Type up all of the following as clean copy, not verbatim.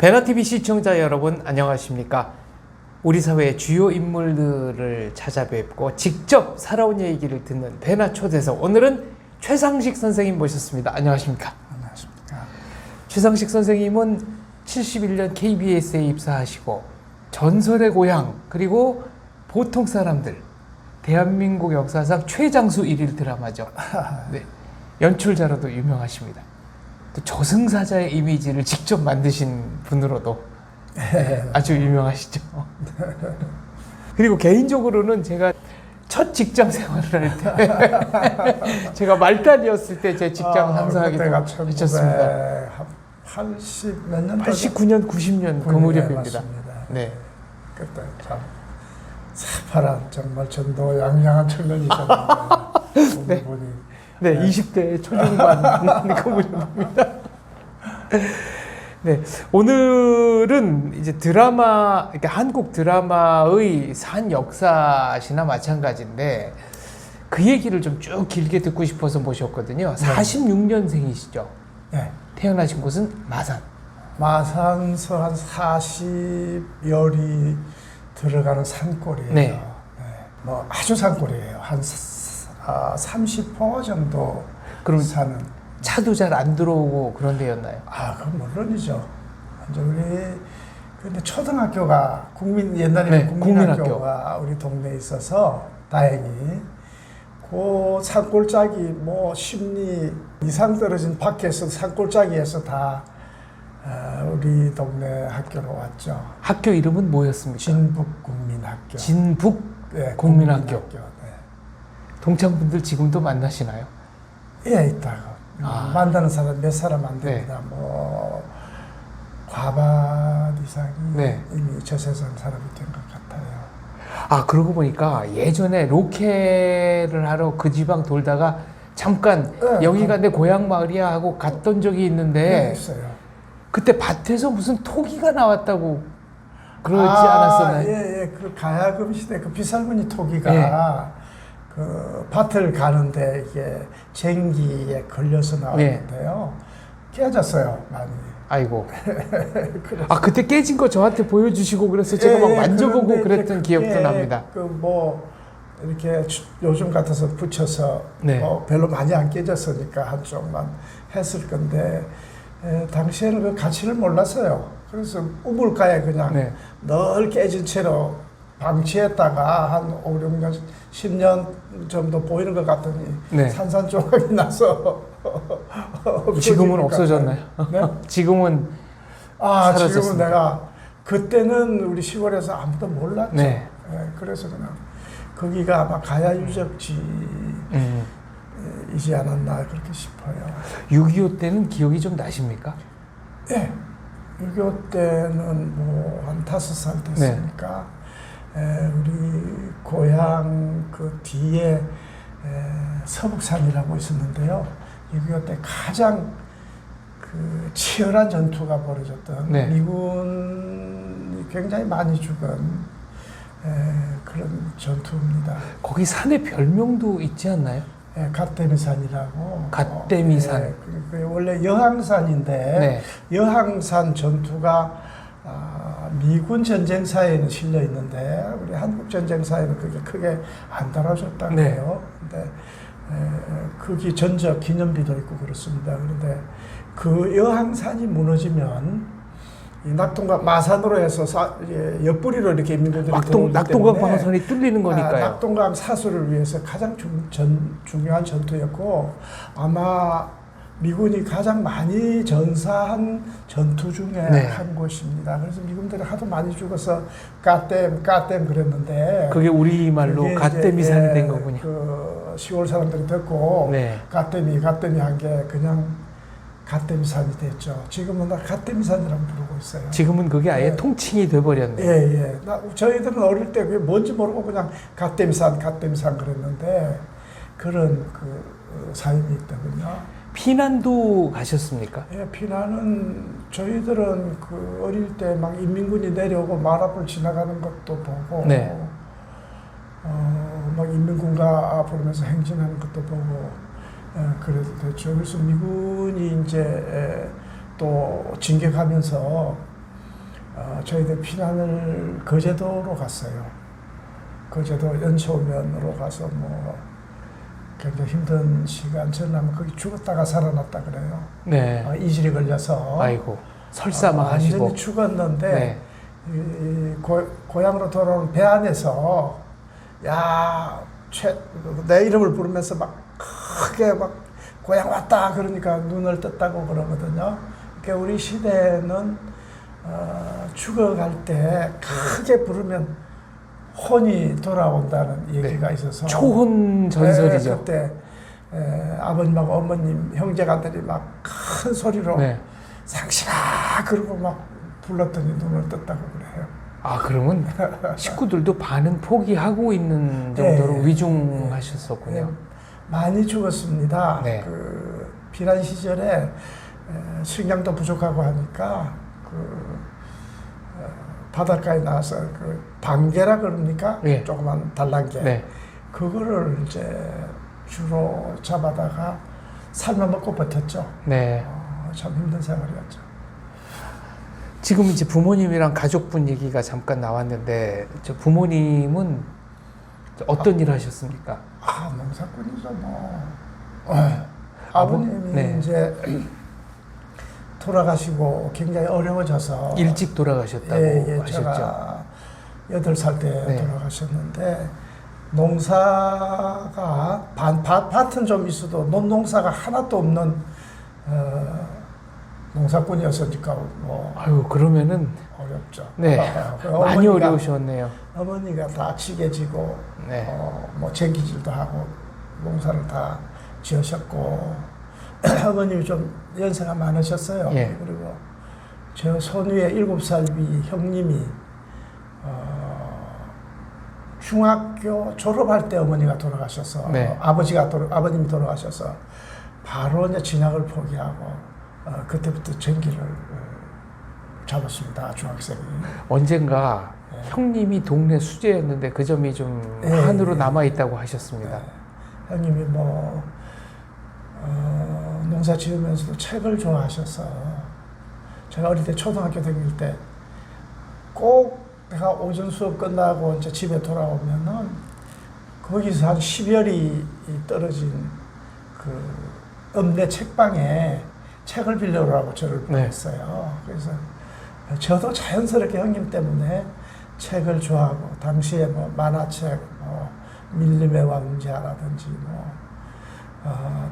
베나TV 시청자 여러분 안녕하십니까? 우리 사회의 주요 인물들을 찾아뵙고 직접 살아온 얘기를 듣는 베나 초대석, 오늘은 최상식 선생님 모셨습니다. 안녕하십니까? 안녕하십니까? 최상식 선생님은 71년 KBS에 입사하시고 전설의 고향 그리고 보통 사람들, 대한민국 역사상 최장수 1일 드라마죠. 네, 연출자로도 유명하십니다. 또 저승사자의 이미지를 직접 만드신 분으로도 아주 유명하시죠. 그리고 개인적으로는 제가 첫 직장 생활을 할 때 제가 말단이었을 때 제 직장 상사하기도 하셨습니다. 80 몇 년? 89년, 90년 그 무렵입니다. 네. 그때 참 새파란 정말 전도 양양한 청년이셨는데 네. 보니 네, 20대 초중반 그 무렵입니다. 네, 오늘은 이제 드라마, 그러니까 한국 드라마의 산 역사시나 마찬가지인데 그 얘기를 좀 쭉 길게 듣고 싶어서 모셨거든요. 46년생이시죠? 네. 태어나신 곳은 마산. 마산서 한 40열이 들어가는 산골이에요. 네. 네. 뭐 아주 산골이에요. 한 30포 정도 그럼 사는. 차도 잘 안 들어오고 그런 데였나요? 그건 물론이죠. 이제 근데 초등학교가 옛날에 네, 국민학교가 우리 동네에 있어서 다행히 그 산골짜기 뭐 10리 이상 떨어진 밖에서 산골짜기에서 다 우리 동네 학교로 왔죠. 학교 이름은 뭐였습니까? 진북국민학교. 진북 네, 국민학교. 네. 동창분들 지금도 만나시나요? 예, 있다고. 만나는 사람 몇 사람 안 됩니다. 네. 뭐 과반 이상이 네. 이미 저 세상 사람이 된 것 같아요. 그러고 보니까 예전에 로케를 하러 그 지방 돌다가 잠깐 네, 여기가 내 고향 마을이야 하고 갔던 적이 있는데 네, 있어요. 그때 밭에서 무슨 토기가 나왔다고 그러지 않았었나요? 예. 그 가야금 시대 그 비살무늬 토기가 예. 그 밭을 가는데 이게 쟁기에 걸려서 나왔는데요. 깨졌어요, 많이. 아이고. 그때 깨진 거 저한테 보여주시고 그래서 제가 막 만져보고 그랬던 기억도 납니다. 이렇게 요즘 같아서 붙여서 네. 별로 많이 안 깨졌으니까 한쪽만 했을 건데 당시에는 그 가치를 몰랐어요. 그래서 우물가에 그냥 네. 늘 깨진 채로 방치했다가 한 5, 6년, 10년 정도 보이는 것 같더니 네. 산산조각이 나서 지금은 없어졌나요? 네? 지금은 사라졌습니다. 지금은 내가 그때는 우리 시골에서 아무도 몰랐죠. 네. 그래서 그냥 거기가 아마 가야 유적지이지 않았나 그렇게 싶어요. 6.25 때는 기억이 좀 나십니까? 네. 6.25 때는 뭐 한 5살 됐으니까 우리 고향 그 뒤에 서북산이라고 있었는데요. 6.25 때 가장 그 치열한 전투가 벌어졌던 네. 미군이 굉장히 많이 죽은 그런 전투입니다. 거기 산에 별명도 있지 않나요? 갓대미산이라고. 갓대미산. 그 원래 여항산인데 네. 여항산 전투가 미군 전쟁사에는 실려 있는데 우리 한국 전쟁사에는 그게 크게 안 달아줬다고요. 네. 근데 거기 전적 기념비도 있고 그렇습니다. 그런데 그 여항산이 무너지면 이 낙동강 마산으로 해서 옆구리로 이렇게 인민군들이 낙동강 방어선이 뚫리는 거니까요. 낙동강 사수를 위해서 가장 중요한 전투였고 아마 미군이 가장 많이 전사한 전투 중에 네. 한 곳입니다. 그래서 미군들이 하도 많이 죽어서 까댐 그랬는데 그게 우리말로 갓대미산이 된 거군요. 그 시골 사람들이 듣고 네. 갓대미 한 게 그냥 갓대미산이 됐죠. 지금은 갓대미산이라고 부르고 있어요. 지금은 그게 아예 통칭이 돼버렸네요. 저희들은 어릴 때 그게 뭔지 모르고 그냥 갓대미산 그랬는데 그런 그 사연이 있더군요. 피난도 가셨습니까? 피난은 저희들은 그 어릴 때 막 인민군이 내려오고 말 앞을 지나가는 것도 보고, 네. 막 인민군가 부르면서 행진하는 것도 보고, 그래도 됐죠. 그래서 미군이 이제 또 진격하면서 저희들 피난을 거제도로 갔어요. 거제도 연초면으로 가서 뭐 굉장히 힘든 시간 지나면 거기 죽었다가 살아났다 그래요. 네. 이질이 걸려서. 아이고 설사만 하시고. 완전히 죽었는데 네. 고향으로 돌아오는 배 안에서 내 이름을 부르면서 막 크게 막 고향 왔다 그러니까 눈을 떴다고 그러거든요. 그러니까 우리 시대는 죽어갈 때 크게 부르면 혼이 돌아온다는 얘기가 있어서 초혼 전설이죠. 그때 아버님하고 어머님 형제가들이 막 큰 소리로 네. 상식아 그러고 막 불렀더니 눈을 떴다고 그래요. 아 그러면 식구들도 반은 포기하고 있는 정도로 네. 위중하셨었군요. 네, 많이 죽었습니다. 네. 그 비란 시절에 식량도 부족하고 하니까 바닷가에 나와서 그 방개라 그럽니까? 네. 조그만 달랑개. 네. 그거를 이제 주로 잡아다가 삶아 먹고 버텼죠. 네. 참 힘든 생활이었죠. 지금 이제 부모님이랑 가족분 얘기가 잠깐 나왔는데 저 부모님은 어떤 일을 하셨습니까? 농사꾼이죠 뭐. 아버님이 네. 이제 돌아가시고 굉장히 어려워져서 일찍 돌아가셨다고 하셨죠. 제가 8살 때 네. 돌아가셨는데 농사가 밭은 좀 있어도 논농사가 하나도 없는 농사꾼이었으니까 뭐 아유 그러면은 어렵죠. 네 많이 어려우셨네요. 어머니가 다 지게지고 네. 뭐 쟁기질도 하고 농사를 다 지으셨고 어머님이 좀 연세가 많으셨어요. 예. 그리고 저 손위에 7살 위 형님이 중학교 졸업할 때 어머니가 돌아가셔서 네. 아버님이 돌아가셔서 바로 이제 진학을 포기하고 그때부터 전기를 잡았습니다. 중학생이. 언젠가 형님이 동네 수재였는데 그 점이 좀 한으로 남아 있다고 하셨습니다. 형님이 뭐 농사 지으면서도 책을 좋아하셔서 제가 어릴 때 초등학교 다닐 때 꼭 내가 오전 수업 끝나고 이제 집에 돌아오면은 거기서 한 10여리 떨어진 그 읍내 책방에 책을 빌려오라고 저를 보냈어요. 그래서 저도 자연스럽게 형님 때문에 책을 좋아하고 당시에 뭐 만화책, 뭐 밀림의 왕자라든지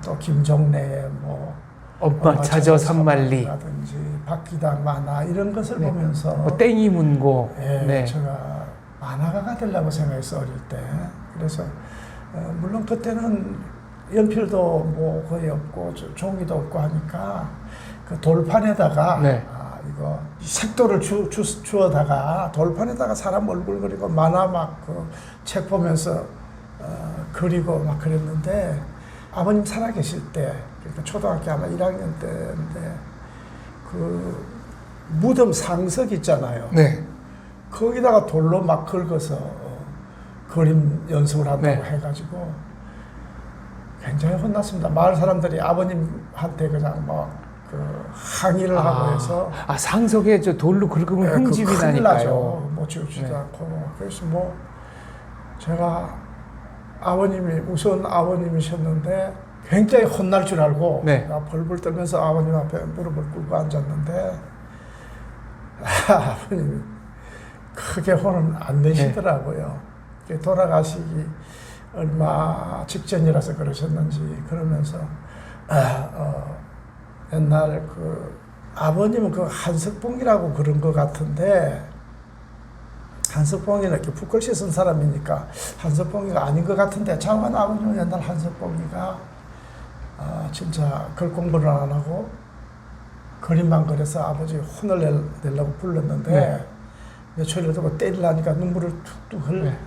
또 김종래의 뭐 엄마 찾아 산만리 라든지 박기당 만화 이런 것을 네. 보면서 뭐 땡이 문고 네. 제가 만화가가 되려고 생각했어 어릴 때. 그래서 물론 그때는 연필도 뭐 거의 없고 종이도 없고 하니까 그 돌판에다가 네. 이거 색도를 주워다가 돌판에다가 사람 얼굴 그리고 만화 막 그 책 보면서 그리고 막 그랬는데 아버님 살아계실 때 그러니까 초등학교 아마 1학년 때인데 그 무덤 상석 있잖아요. 네. 거기다가 돌로 막 긁어서 그림 연습을 한다고 네. 해가지고 굉장히 혼났습니다. 마을 사람들이 아버님한테 그냥 막 그 항의를 하고 해서 상석에 저 돌로 긁으면 흠집이 큰일 나니까요. 나죠. 뭐 지우지도 네. 않고. 그래서 뭐 제가 아버님이 우선 아버님이셨는데 굉장히 혼날 줄 알고 네. 벌벌 떨면서 아버님 앞에 무릎을 꿇고 앉았는데 아버님이 크게 혼을 안 내시더라고요. 돌아가시기 얼마 직전이라서 그러셨는지 그러면서 옛날 그 아버님은 그 한석봉이라고 그런 것 같은데 한석봉이는 이렇게 붓글씨 쓴 사람이니까 한석봉이가 아닌 것 같은데 장관 아버님은 옛날 한석봉이가 진짜 글 공부를 안 하고 그림만 그려서 아버지 혼을 내려고 불렀는데 네. 며칠을 두고 때리려니까 눈물을 툭툭 네.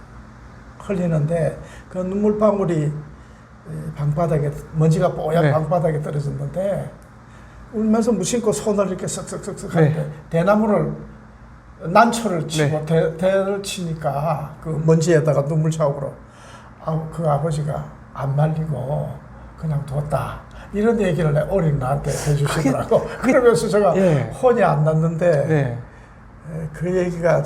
흘리는데 그 눈물방울이 방바닥에 먼지가 뽀얀 네. 방바닥에 떨어졌는데 울면서 무심코 손을 이렇게 쓱쓱쓱쓱 하는데 네. 대나무를 난초를 치고 네. 대를 치니까 그 먼지에다가 눈물 자국으로 그 아버지가 안 말리고 그냥 뒀다 이런 얘기를 어린 나한테 해주시더라고. 그러면서 제가 예. 혼이 안 났는데 네. 그 얘기가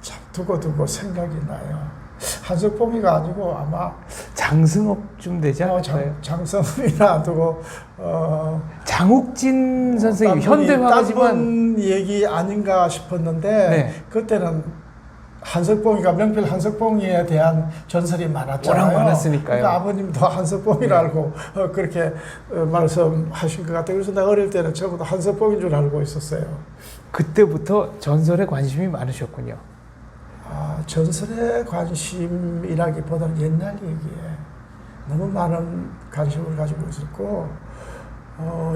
참 두고두고 생각이 나요. 한석봉이가 아니고 아마 장승업쯤 되지 않을까요? 장성이나 두고 장욱진 선생님 현대화가지만 딴 얘기 아닌가 싶었는데 네. 그때는 한석봉이가 명필 한석봉이에 대한 전설이 많았잖아요. 워낙 많았으니까요. 그러니까 아버님도 한석봉이라고 그렇게 말씀하신 것 같아요. 그래서 내가 어릴 때는 적어도 한석봉인 줄 알고 있었어요. 그때부터 전설에 관심이 많으셨군요. 전설에 관심이라기보다는 옛날 얘기에 너무 많은 관심을 가지고 있었고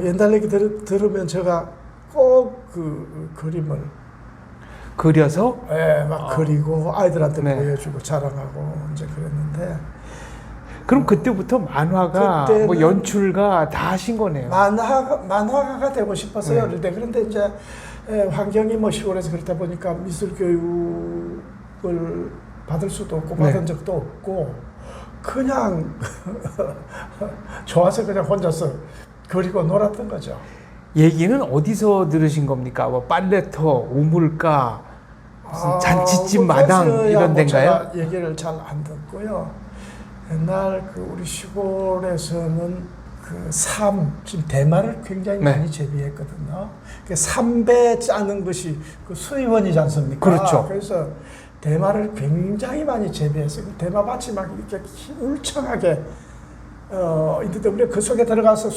옛날 얘기 들으면 제가 꼭 그 그림을 그려서 막 그리고 아이들한테 네. 보여주고 자랑하고 이제 그랬는데 그럼 그때부터 만화가 그때는 뭐 연출가 다 하신 거네요. 만화가가 되고 싶었어요. 네. 어릴 때. 그런데 이제 환경이 뭐 시골에서 그렇다 보니까 미술 교육을 받을 수도 없고 네. 받은 적도 없고 그냥 좋아서 그냥 혼자서 그리고 놀았던 거죠. 얘기는 어디서 들으신 겁니까? 뭐 빨래터, 우물가, 무슨 잔치집 마당 이런 데인가요? 제가 얘기를 잘 안 듣고요. 옛날 그 우리 시골에서는 그 지금 대마를 굉장히 네. 많이 재배했거든요. 그 삼배 짜는 것이 그 수입원이지 않습니까? 그렇죠. 그래서 대마를 굉장히 많이 재배했어요. 대마밭이 막 이렇게 울창하게 있는데 우리가 그 속에 들어가서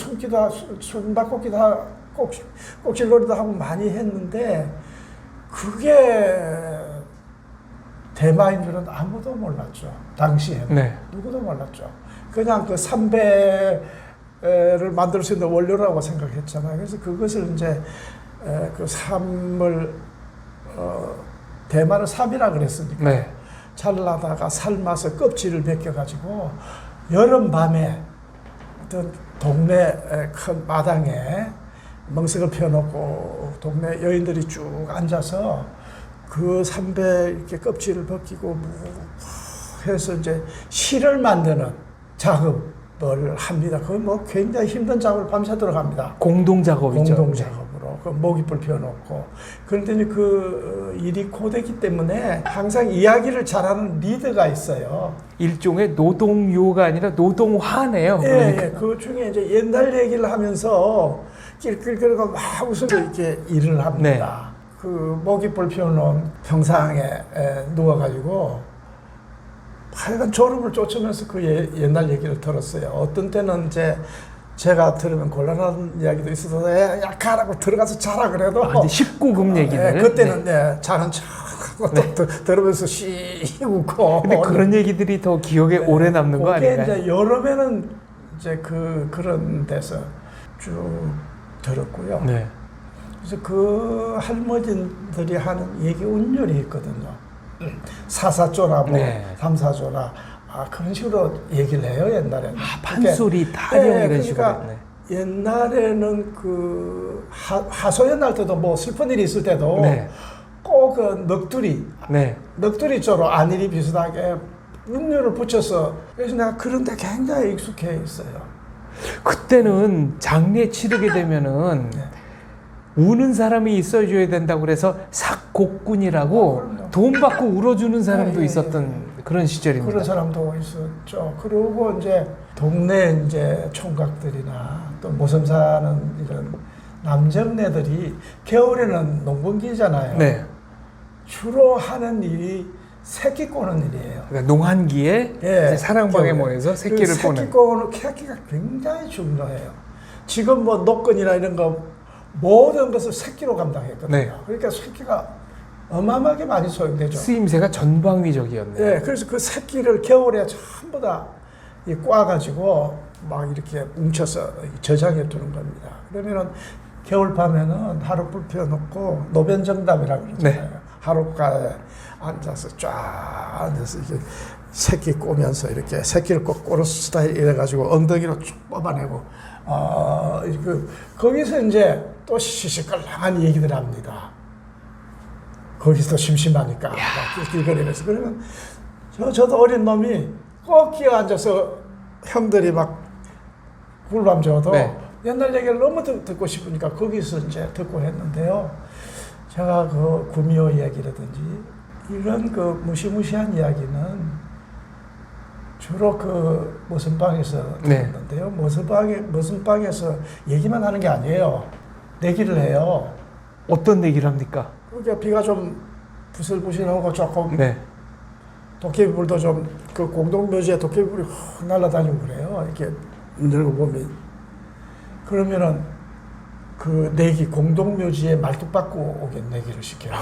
숨바꼭기도 하고 꼭질놀이도 하고 많이 했는데 그게 대마인 줄은 아무도 몰랐죠. 당시에는. 네. 누구도 몰랐죠. 그냥 그 삼배를 만들 수 있는 원료라고 생각했잖아요. 그래서 그것을 이제 그 삼을 대마를 삼이라 그랬으니까 네. 잘라다가 삶아서 껍질을 벗겨가지고 여름밤에 어떤 동네 큰 마당에 멍석을 펴놓고 동네 여인들이 쭉 앉아서 그 삼배 이렇게 껍질을 벗기고 해서 이제 실을 만드는 작업을 합니다. 그건 뭐 굉장히 힘든 작업을 밤새도록 합니다. 공동 작업이죠. 공동 작업으로 그 모깃불 펴놓고 그런데 그 일이 고되기 때문에 항상 이야기를 잘하는 리더가 있어요. 일종의 노동요가 아니라 노동화네요. 그러니까. 예, 그 중에 이제 옛날 얘기를 하면서 낄낄거리고 막 웃으면서 이렇게 일을 합니다. 그 모깃불 피워놓은 평상에 누워가지고 하여간 졸음을 쫓으면서 그 옛날 얘기를 들었어요. 어떤 때는 이제 제가 들으면 곤란한 이야기도 있어서 약하라고 들어가서 자라 그래도 19금 얘기는 그때는 자는 척하고 또 들으면서 씩 웃고 근데 그런 얘기들이 더 기억에 오래 남는 거 그게 아닌가요? 이제 여름에는 이제 그런 데서 쭉 들었고요. 네. 그래서 그 할머니들이 하는 얘기 운율이 있거든요. 사사조라 뭐 네. 삼사조라 그런 식으로 얘기를 해요 옛날에는. 판소리, 타령 이런 식으로. 그러니까 옛날에는 그 하소연 날 때도 뭐 슬픈 일이 있을 때도 네. 꼭 그 네. 넋두리조로 안일이 비슷하게 운율을 붙여서 그래서 내가 그런 데 굉장히 익숙해 있어요. 그때는 장례 치르게 되면은 네. 우는 사람이 있어줘야 된다고 그래서 삭곡꾼이라고 그럼요. 돈 받고 울어주는 사람도 예, 예, 있었던 그런 시절입니다. 그런 사람도 있었죠. 그리고 이제 동네 이제 총각들이나 또 모섬 사는 이런 남정네들이 겨울에는 농번기잖아요. 네. 주로 하는 일이 새끼 꼬는 일이에요. 그러니까 농한기에 이제 사랑방에 모여서 새끼를 꼬는. 새끼가 굉장히 중요해요. 지금 뭐 노건이나 이런 거 모든 것을 새끼로 감당했거든요. 네. 그러니까 새끼가 어마어마하게 많이 소용되죠. 쓰임새가 전방위적이었네요. 네, 그래서 그 새끼를 겨울에 전부 다 꽈가지고 막 이렇게 뭉쳐서 저장해 두는 겁니다. 그러면은 겨울 밤에는 하룻불 피워놓고 노변정답이라고 그러잖아요. 네. 하룻가에 앉아서 쫙 앉아서 이렇게 새끼 꼬면서 이렇게 새끼를 꼭 꼬르 스타일 이래가지고 엉덩이로 쭉 뽑아내고 거기서 이제 또 시시껄렁한 얘기들 합니다. 거기서 심심하니까 낄낄거리면서 그러면 저도 어린 놈이 꼭 끼어 앉아서 형들이 막 굴밤 줘도 네. 옛날 얘기를 너무 듣고 싶으니까 거기서 이제 듣고 했는데요. 제가 그 구미호 이야기라든지 이런 그 무시무시한 이야기는 주로 그 무슨 방에서 네. 듣는데요. 무슨 방에서 얘기만 하는 게 아니에요. 내기를 해요. 어떤 얘기를 합니까? 그러니까 비가 좀 부슬부슬하고 조금 네. 도깨비불도 좀 그 공동묘지에 도깨비불이 확 날아다니고 그래요. 이렇게 늘고 보면 그러면은 그 내기 공동묘지에 말뚝 박고 오게 내기를 시켜요.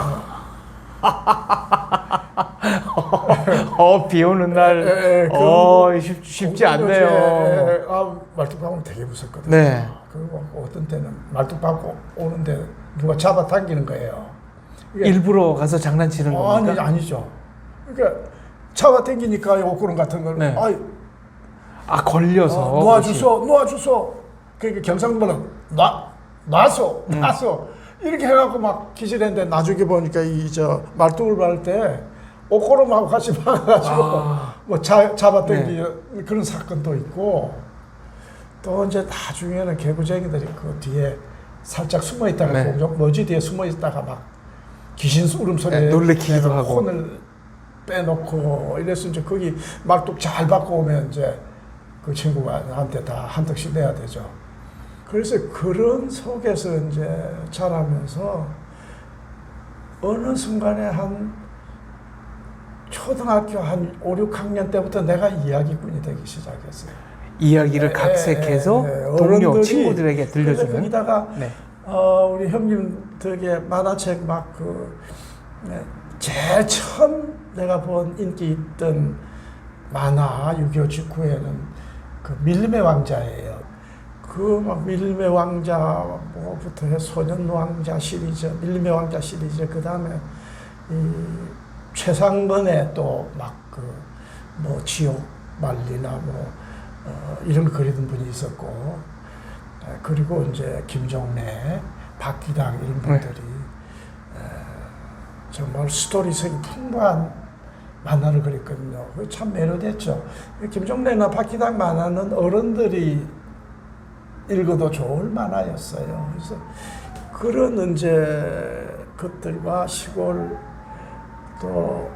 비 오는 날, 쉽지 않네요. 말뚝 박으면 되게 무섭거든요. 네. 그리고 어떤 때는 말뚝 박고 오는데 누가 잡아당기는 거예요. 일부러 가서 장난치는 겁니까? 아니죠. 그러니까 잡아당기니까 옷구름 같은 걸, 네. 걸려서. 놓아주소. 그러니까 경상도는 놔서. 이렇게 해갖고 막 기질했는데 나중에 보니까 말뚝을 밟을 때 옷구름하고 같이 박아가지고 잡아당기 그런 사건도 있고 또 이제 나중에는 개구쟁이들이 그 뒤에 살짝 숨어 있다가 네. 머지 뒤에 숨어 있다가 막 귀신 울음소리에 놀래키기도 하고 혼을 빼놓고 이래서 이제 거기 말뚝 잘 받고 오면 이제 그 친구가 나한테 다 한턱씩 내야 되죠. 그래서 그런 속에서 이제 자라면서 어느 순간에 한 초등학교 한 5, 6학년 때부터 내가 이야기꾼이 되기 시작했어요. 이야기를 각색해서 동료 친구들에게 들려주는. 거기다가 네. 우리 형님들에게 만화책 막 제일 처음 내가 본 인기 있던 만화 6.25 직후에는 그 밀림의 왕자예요. 그 막 밀림의 왕자 뭐부터 해 소년 왕자 시리즈, 밀림의 왕자 시리즈, 그 다음에 이 최상번에 또 막 그 뭐 지옥 말리나 뭐 이런 거 그리던 분이 있었고, 그리고 이제 김종래, 박기당 이런 분들이 정말 스토리성이 풍부한 만화를 그렸거든요. 그게 참 매료됐죠. 김종래나 박기당 만화는 어른들이 읽어도 좋을 만화였어요. 그래서 그런 이제 것들과 시골 또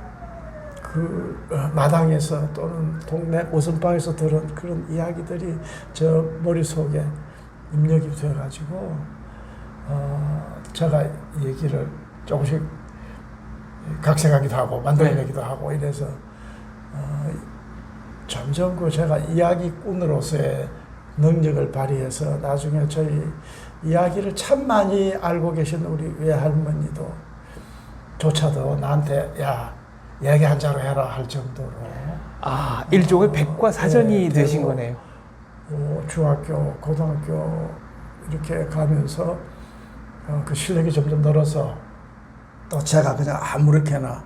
그 마당에서 또는 동네 오선방에서 들은 그런 이야기들이 저 머릿속에 입력이 되어가지고 제가 얘기를 조금씩 각색하기도 하고 만들어내기도 하고 이래서 점점 그 제가 이야기꾼으로서의 능력을 발휘해서 나중에 저희 이야기를 참 많이 알고 계신 우리 외할머니도 조차도 나한테 야 이야기 한 자로 해라 할 정도로 일종의 백과사전이 되신 거네요. 중학교, 고등학교 이렇게 가면서 그 실력이 점점 늘어서 또 제가 그냥 아무렇게나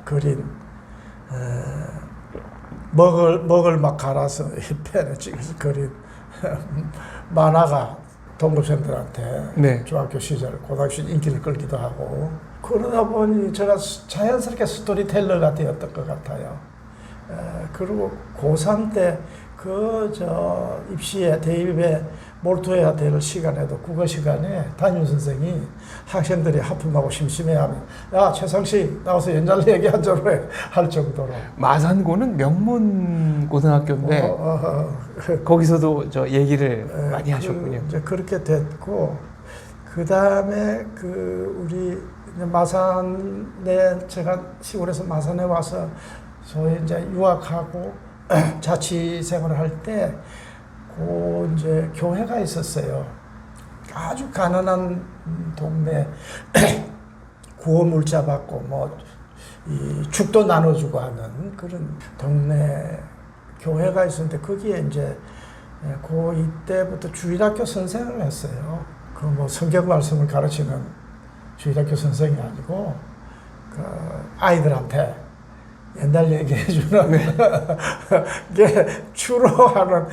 그린 먹을 막 갈아서 펜에 찍어서 그린 만화가 동급생들한테 네. 중학교 시절, 고등학교 시절 인기를 끌기도 하고 그러다 보니 제가 자연스럽게 스토리텔러가 되었던 것 같아요. 그리고 고3 때 입시에 대입에 몰두해야 될 시간에도 국어 시간에 담임 선생이 학생들이 하품하고 심심해하면 야 최상식 나와서 연잘 얘기 한 자로 해 할 정도로. 마산고는 명문 고등학교인데 거기서도 저 얘기를 많이 하셨군요. 이제 그렇게 됐고 그 다음에 우리 마산에 제가 시골에서 마산에 와서 소위 이제 유학하고 자취 생활을 할 때 이제 교회가 있었어요. 아주 가난한 동네 구호 물자 받고 이 죽도 나눠주고 하는 그런 동네 교회가 있었는데 거기에 이제 이때부터 주일학교 선생을 했어요. 성경 말씀을 가르치는 주일학교 선생이 아니고 아이들한테 옛날 얘기해주는 게 주로 하는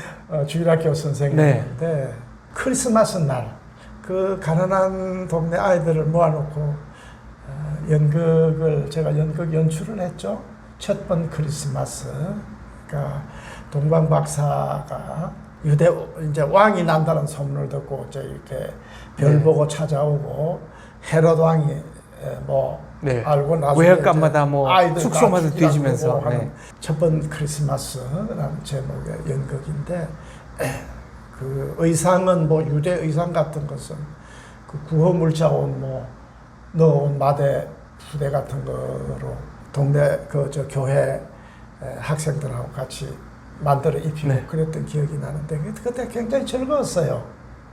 주일학교 선생님인데 크리스마스 날 그 가난한 동네 아이들을 모아놓고 제가 연극 연출을 했죠. 첫 번 크리스마스. 그러니까 동방 박사가 이제 왕이 난다는 소문을 듣고 이제 이렇게 별 보고 찾아오고 헤롯 왕이 뭐 네. 알고 나중에 외양간마다 뭐 아이들 숙소마다 다 죽이라고 뒤지면서 하는 네. 첫번 크리스마스라는 제목의 연극인데 그 의상은 뭐 유대 의상 같은 것은 그 구호 물자 옷 뭐 넣어온 마대 부대 같은 거로 동네 그 저 교회 학생들하고 같이 만들어 입히고 네. 그랬던 기억이 나는데 그때 굉장히 즐거웠어요.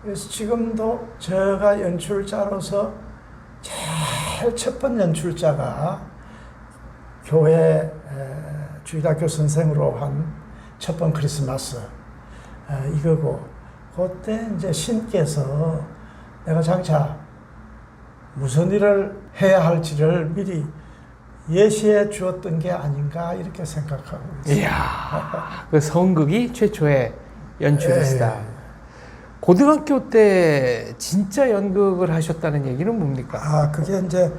그래서 지금도 제가 연출자로서 제일 첫 번 연출자가 교회 주일학교 선생으로 한 첫 번 크리스마스 이거고 그때 이제 신께서 내가 장차 무슨 일을 해야 할지를 미리 예시해 주었던 게 아닌가 이렇게 생각하고 있습니다. 이야, 그 성극이 최초의 연출이시다. 예. 고등학교 때 진짜 연극을 하셨다는 얘기는 뭡니까? 아, 그게 이제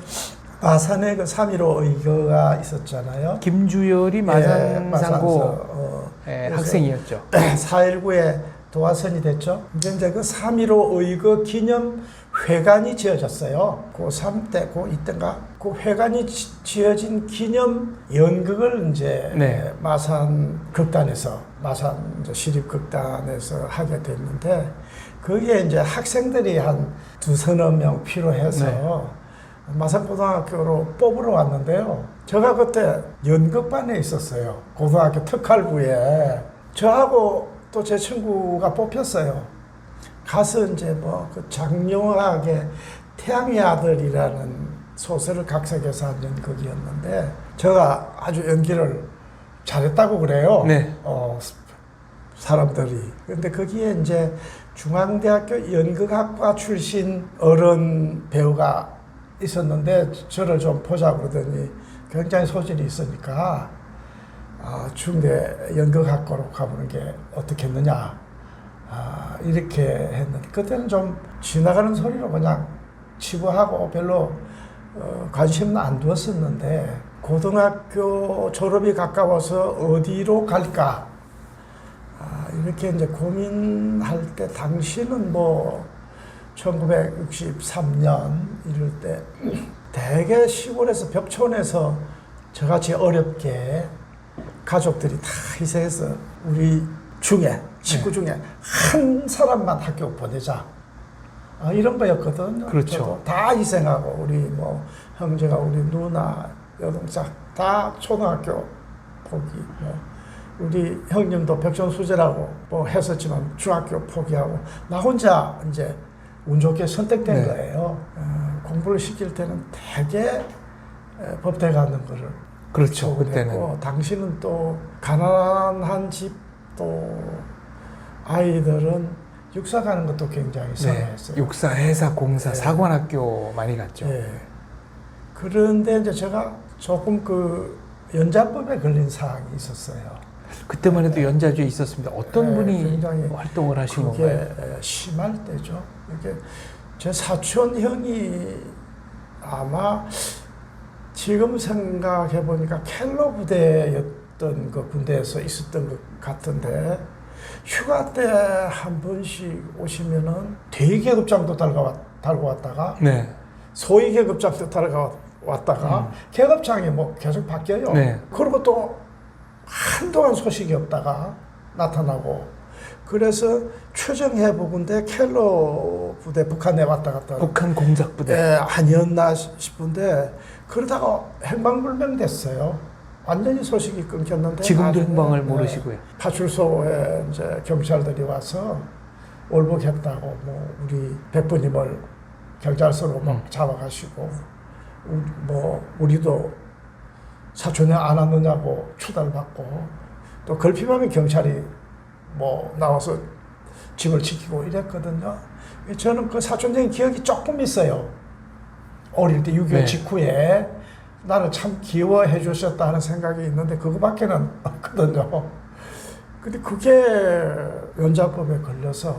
마산에 그 3.15 의거가 있었잖아요. 김주열이 마산상고 그래서 학생이었죠. 4.19에 도화선이 됐죠. 이제 그 3.15 의거 기념 회관이 지어졌어요. 고3 때, 고2 때인가? 그 회관이 지어진 기념 연극을 이제 네. 마산 극단에서, 마산 이제 시립극단에서 하게 됐는데, 그게 이제 학생들이 한 두서너 명 필요해서 네. 마산고등학교로 뽑으러 왔는데요. 제가 그때 연극반에 있었어요. 고등학교 특활부에. 저하고 또 제 친구가 뽑혔어요. 가서 이제 뭐 그 장용학의 태양의 아들이라는 소설을 각색해서 한 연극이었는데 제가 아주 연기를 잘했다고 그래요. 네. 사람들이. 근데 거기에 이제 중앙대학교 연극학과 출신 어른 배우가 있었는데 저를 좀 보자 그러더니 굉장히 소질이 있으니까 중대 연극학과로 가보는 게 어떻겠느냐 이렇게 했는데 그때는 좀 지나가는 소리로 그냥 치부하고 별로 관심은 안 두었었는데 고등학교 졸업이 가까워서 어디로 갈까 이렇게 이제 고민할 때 당시는 뭐 1963년 이럴 때 대개 시골에서 벽촌에서 저같이 어렵게 가족들이 다 희생해서 우리 중에 식구 중에 한 사람만 학교 보내자 이런 거였거든요. 그렇죠. 저도 다 희생하고 우리 뭐 형제가 우리 누나 여동생 다 초등학교 포기 뭐 우리 형님도 벽촌 수재라고 뭐 했었지만 중학교 포기하고 나 혼자 이제 운 좋게 선택된 네. 거예요. 공부를 시킬 때는 되게 법대 가는 거를 그렇죠. 했고, 그때는. 당시는 또 가난한 집 또 아이들은 육사 가는 것도 굉장히 네. 선호했어요. 육사, 해사, 공사, 네. 사관학교 많이 갔죠. 예. 그런데 이제 제가 조금 그 연자법에 걸린 사항이 있었어요. 그때만 해도 연자주에 있었습니다. 어떤 분이 굉장히 활동을 하신 그게 건가요? 심할 때죠. 이게 제 사촌 형이 아마 지금 생각해 보니까 켈러 부대였던 그 군대에서 있었던 것 같은데 휴가 때 한 번씩 오시면은 대계급장도 달고 왔다가 네. 소위 계급장도 달아왔다가 계급장이 뭐 계속 바뀌어요. 네. 그리고 또 한동안 소식이 없다가 나타나고 그래서 최정해보군데 켈러 부대 북한에 왔다 갔다 북한 공작부대. 아니었나 싶은데 그러다가 행방불명 됐어요. 완전히 소식이 끊겼는데 지금도 나중에, 행방을 모르시고요. 파출소에 이제 경찰들이 와서 월북했다고 뭐 우리 백부님을 경찰서로 막 잡아가시고 뭐 우리도 사촌에 안 왔느냐고 추달을 받고 또 걸핏하면 경찰이 뭐 나와서 집을 지키고 이랬거든요. 저는 그 사촌적인 기억이 조금 있어요. 어릴 때 6.25 네. 직후에 나를 참 귀여워해 주셨다 하는 생각이 있는데 그거밖에는 없거든요. 근데 그게 연자법에 걸려서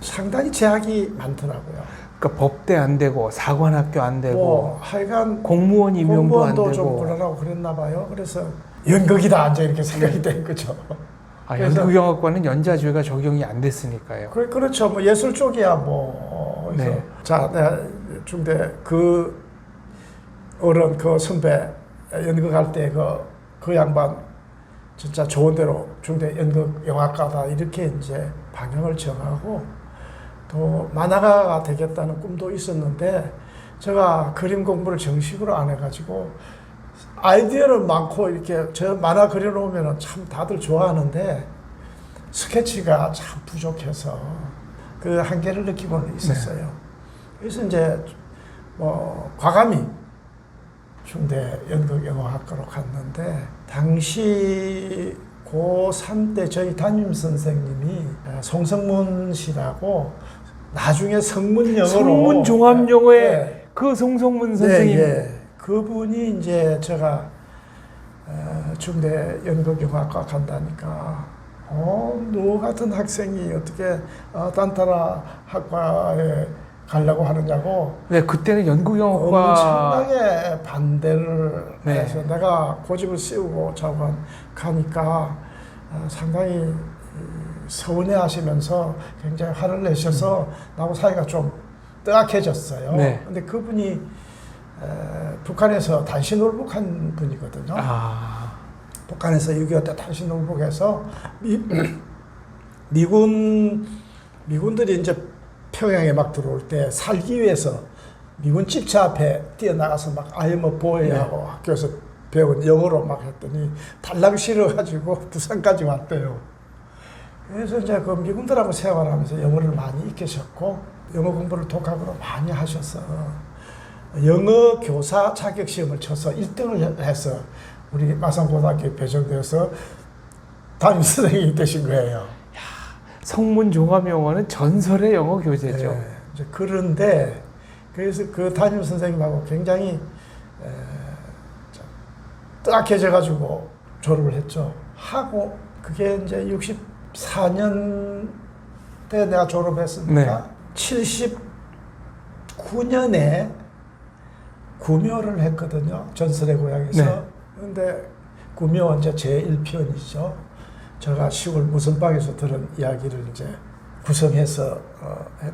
상당히 제약이 많더라고요. 그러니까 법대 안 되고 사관학교 안 되고 뭐 하여간 공무원 임용도 안 공무원도 좀 되고. 곤란하고 그랬나 봐요. 그래서 연극이다 이제 이렇게 생각이 된 거죠. 그래서- 연극영화과는 연자주의가 적용이 안 됐으니까요. 그렇죠. 뭐 예술 쪽이야 뭐. 그래서 네. 자, 내가 중대 그 어른 그 선배 연극할 때 그 양반 진짜 좋은 대로 중대 연극 영화과다 이렇게 이제 방향을 정하고 또 만화가가 되겠다는 꿈도 있었는데 제가 그림 공부를 정식으로 안 해가지고 아이디어는 많고 이렇게 저 만화 그려놓으면 참 다들 좋아하는데 스케치가 참 부족해서 그 한계를 느끼고는 있었어요. 네. 그래서 이제 뭐 과감히 중대 연극영화학과로 갔는데 당시 고3 때 저희 담임 선생님이 송성문 씨라고 나중에 성문영어로 성문종합영어의 네. 그 송성문 선생님. 네, 네. 그분이 이제 제가 중대 연극영화학과 간다니까 너 같은 학생이 어떻게 딴따라 학과에 가려고 하느냐고. 네, 그때는 연극영화과 엄청나게 반대를 네. 해서 내가 고집을 씌우고 자관 가니까 상당히 서운해하시면서 굉장히 화를 내셔서 나하고 사이가 좀 뜨악해졌어요. 네. 근데 그분이 북한에서 단신홀복한 분이거든요. 북한에서 6.25 때 단신홀복해서 미군들이 이제 평양에 막 들어올 때 살기 위해서 미군 집차 앞에 뛰어나가서 막 아이엠 보이하고 네. 학교에서 배운 영어로 막 했더니 달랑 싫어가지고 부산까지 왔대요. 그래서 이제 그 미군들하고 생활하면서 영어를 많이 익히셨고 영어 공부를 독학으로 많이 하셔서 영어 교사 자격 시험을 쳐서 1등을 해서 우리 마산고등학교에 배정되어서 담임 선생님이 되신 거예요. 성문종합영어는 전설의 영어 교재죠. 네, 이제 그런데 그래서 그 담임 선생님하고 굉장히 뜨악해져가지고 졸업을 했죠. 하고 그게 이제 64년 때 내가 졸업했으니까 네. 79년에 구묘를 했거든요. 전설의 고향에서. 네. 근데 구묘 이제 제1편이죠. 제가 시골 무선방에서 들은 이야기를 이제 구성해서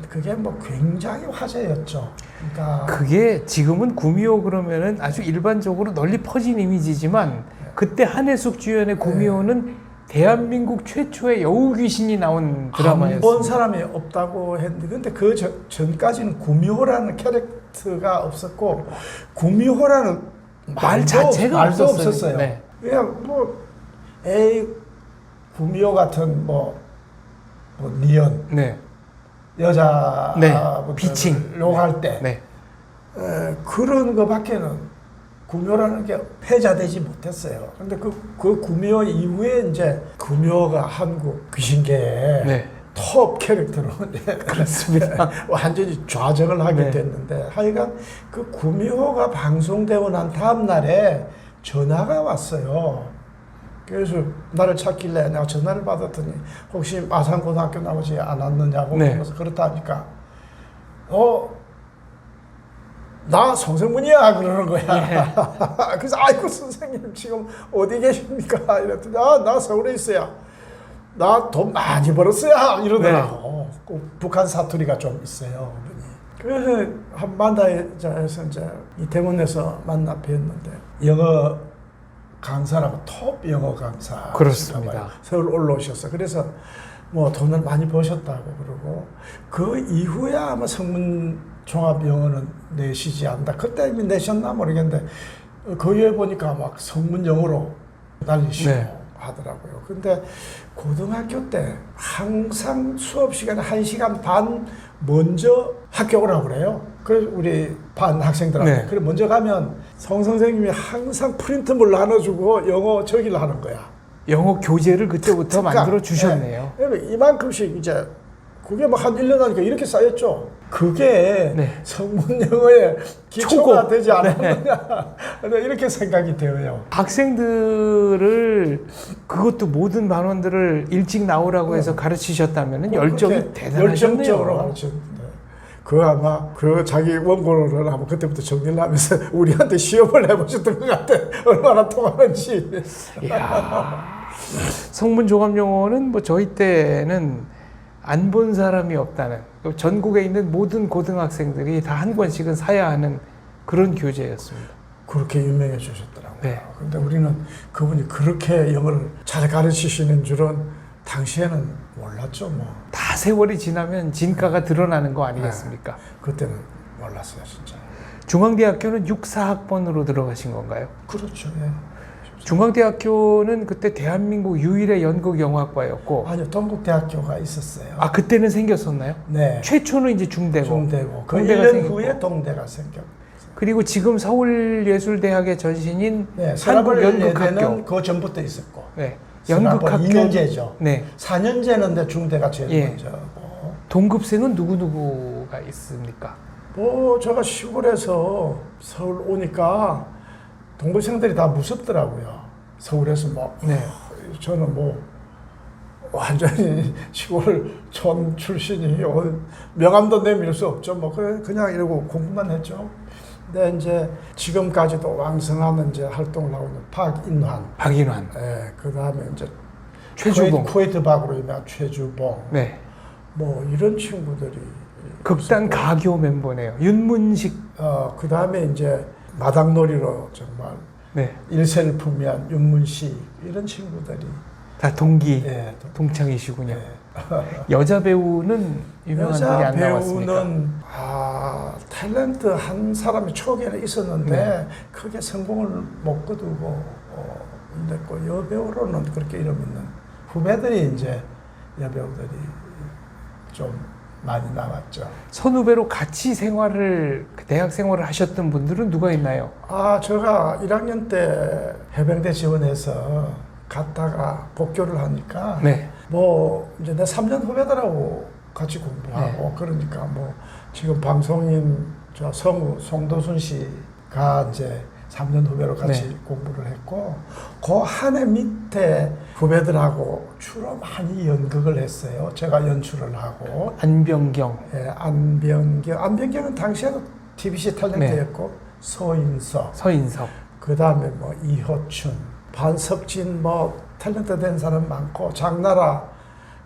그게 뭐 굉장히 화제였죠. 그러니까 그게 지금은 구미호 그러면은 아주 일반적으로 널리 퍼진 이미지지만 그때 한혜숙 주연의 구미호는 네. 대한민국 최초의 여우 귀신이 나온 드라마였어요. 안 본 사람이 없다고 했는데 근데 그 전까지는 구미호라는 캐릭터가 없었고 구미호라는 말 자체가 말도 없었어요. 네. 그냥 뭐 구미호 같은 뭐 니언 네. 여자 네. 비칭 욕할 때 네. 그런 거밖에는 구묘라는 게 회자되지 못했어요. 근데 그 구묘 이후에 이제 구묘가 한국 귀신계의 네. 톱 캐릭터로 그렇습니다. 완전히 좌정을 하게 네. 됐는데 하여간 그 구묘가 방송되고 난 다음 날에 전화가 왔어요. 그래서 나를 찾길래 내가 전화를 받았더니 혹시 마산고등학교 나오지 않았느냐고 네. 그러면서 그렇다 하니까 나 송성문이야 그러는 거야. 네. 그래서 아이고 선생님 지금 어디 계십니까? 이랬더니 나 서울에 있어요. 나 돈 많이 벌었어요 이러더라고. 네. 북한 사투리가 좀 있어요. 그래서 한 만나서 이제 이태원에서 만나 뵀는데 영어 강사라고 톱 영어 강사. 그렇습니다. 서울 올라오셨어. 그래서 뭐 돈을 많이 버셨다고 그러고 그 이후에 아마 성문 종합 영어는 내시지 않다. 그때 이미 내셨나 모르겠는데 그 이후에 보니까 막 성문 영어로 날리시고 네. 하더라고요. 근데 고등학교 때 항상 수업 시간에 1시간 반 먼저 학교 오라고 그래요. 그래서 우리 반 학생들한테. 네. 그래 먼저 가면 송 선생님이 항상 프린트물 나눠주고 영어 저기를 하는 거야. 영어 교재를 그때부터 만들어 주셨네요. 네. 이만큼씩 이제 그게 막 한 1년 하니까 이렇게 쌓였죠. 그게 네. 성문 영어의 기초가 되지 않았느냐. 네. 이렇게 생각이 되어요. 학생들을 그것도 모든 반원들을 일찍 나오라고 해서 가르치셨다면 열정이 대단하셨네요. 열정적으로 가르쳤는데 그 아마 그 자기 원고를 아마 그때부터 정리를 하면서 우리한테 시험을 해보셨던 것 같아. 얼마나 통하는지. 이야, 성문 종합 영어는 뭐 저희 때는 안 본 사람이 없다는, 전국에 있는 모든 고등학생들이 다 한 권씩은 사야 하는 그런 교재였습니다. 그렇게 유명해 주셨더라고요. 네. 근데 우리는 그분이 그렇게 영어를 잘 가르치시는 줄은 당시에는 몰랐죠, 뭐. 다 세월이 지나면 진가가 드러나는 거 아니겠습니까? 그때는 몰랐어요, 진짜. 중앙대학교는 64학번으로 들어가신 건가요? 그렇죠, 예. 중앙대학교는 그때 대한민국 유일의 연극영화과였고, 아니요, 동국대학교가 있었어요. 아 그때는 생겼었나요? 네. 최초는 이제 중대고, 중대고. 그 동대가 1년 생겼고. 후에 동대가 생겼고. 그리고 지금 서울예술대학의 전신인 네, 서라벌예대는 한국연극학교. 그 전부터 있었고. 네. 연극학교 연극학교 2년제죠. 네. 4년제는데 중대가 제일 예. 먼저고. 동급생은 누구누구가 있습니까? 뭐 제가 시골에서 서울 오니까 동급생들이 다 무섭더라고요. 서울에서 뭐 네. 저는 뭐 완전히 시골촌 출신이 명함도 내밀 수 없죠. 뭐 그냥 이러고 공부만 했죠. 근데 이제 지금까지도 왕성한 이제 활동을 하고 있는 박인환, 박인환, 예, 그 다음에 이제 최주봉, 쿠웨이트 박으로 유명한 최주봉, 네. 뭐 이런 친구들이 극단 가교 멤버네요. 윤문식, 그 다음에 이제 마당놀이로 정말 네. 일세를 품이한 윤문식 이런 친구들이 다 동기, 예, 동창이시군요. 예. 여자 배우는 유명한 분이 여자 안 나왔습니까? 배우는 탤런트 한 사람이 초기에는 있었는데 네. 크게 성공을 못 거두고 됐고 여배우로는 그렇게 이름 있는 후배들이 이제 여배우들이 좀 많이 나왔죠. 선후배로 같이 생활을 대학 생활을 하셨던 분들은 누가 있나요? 제가 1학년 때 해병대 지원해서 갔다가 복교를 하니까 네. 뭐 이제 내 3년 후배들하고 같이 공부하고 그러니까 뭐 지금 방송인 저 성우 송도순 씨가 이제 3년 후배로 같이 공부를 했고 그 한 해 밑에 후배들하고 주로 많이 연극을 했어요. 제가 연출을 하고 안병경, 예, 안병경은 당시에도 TBC 탤런트였고 서인석, 서인석, 그 다음에 뭐 이호춘, 반석진 뭐 탤런트 된 사람 많고 장나라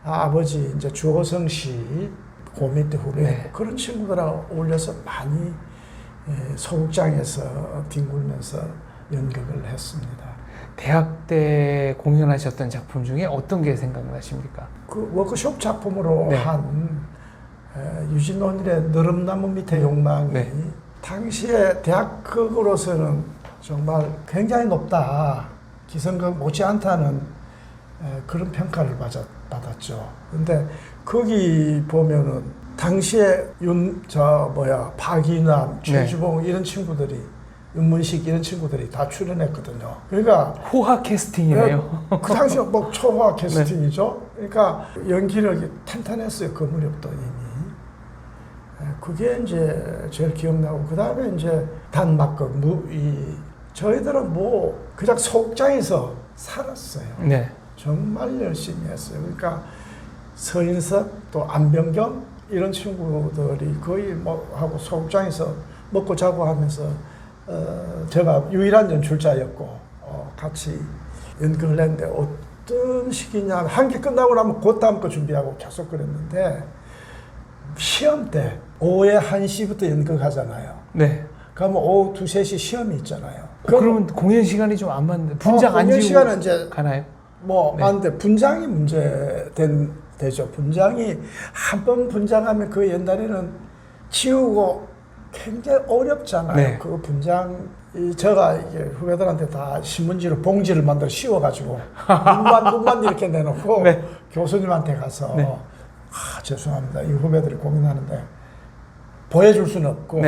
아버지 이제 주호성 씨, 그 밑에 후배였고 그런 친구들하고 어울려서 많이 소극장에서 뒹굴면서 연극을 했습니다. 대학 때 공연하셨던 작품 중에 어떤 게 생각나십니까? 그 워크숍 작품으로 네. 한 유진온일의 너름나무 밑에 욕망이 네. 당시에 대학극으로서는 정말 굉장히 높다. 기성극 못지않다는 그런 평가를 받았죠. 근데 거기 보면은 당시에 박인환, 최주봉 이런 친구들이 윤문식 이런 친구들이 다 출연했거든요. 그러니까 호화 캐스팅이네요. 그 당시 뭐 초화 캐스팅이죠. 그러니까 연기력이 탄탄했어요. 그 무렵도 이미. 그게 이제 제일 기억나고 그 다음에 이제 단막극 저희들은 뭐 그냥 소극장에서 살았어요. 네. 정말 열심히 했어요. 그러니까 서인석 또 안병경 이런 친구들이 거의 뭐 하고 소극장에서 먹고 자고 하면서 제가 유일한 연출자였고 같이 연극을 했는데 어떤 시기냐 한 개 끝나고 나면 그 다음 거 준비하고 계속 그랬는데 시험 때 오후에 1시부터 연극하잖아요. 네. 그러면 오후 2, 3시 시험이 있잖아요. 그러면 공연 시간이 좀 안 맞는데 분장 안 공연 지우고 시간은 이제 가나요? 뭐 맞는데 분장이 되죠. 분장이 한 번 분장하면 그 옛날에는 지우고 굉장히 어렵잖아요. 네. 그 분장 제가 이게 후배들한테 다 신문지로 봉지를 만들어 씌워가지고 눈만 이렇게 내놓고 네. 교수님한테 가서 죄송합니다. 이 후배들이 고민하는데 보여줄 수는 없고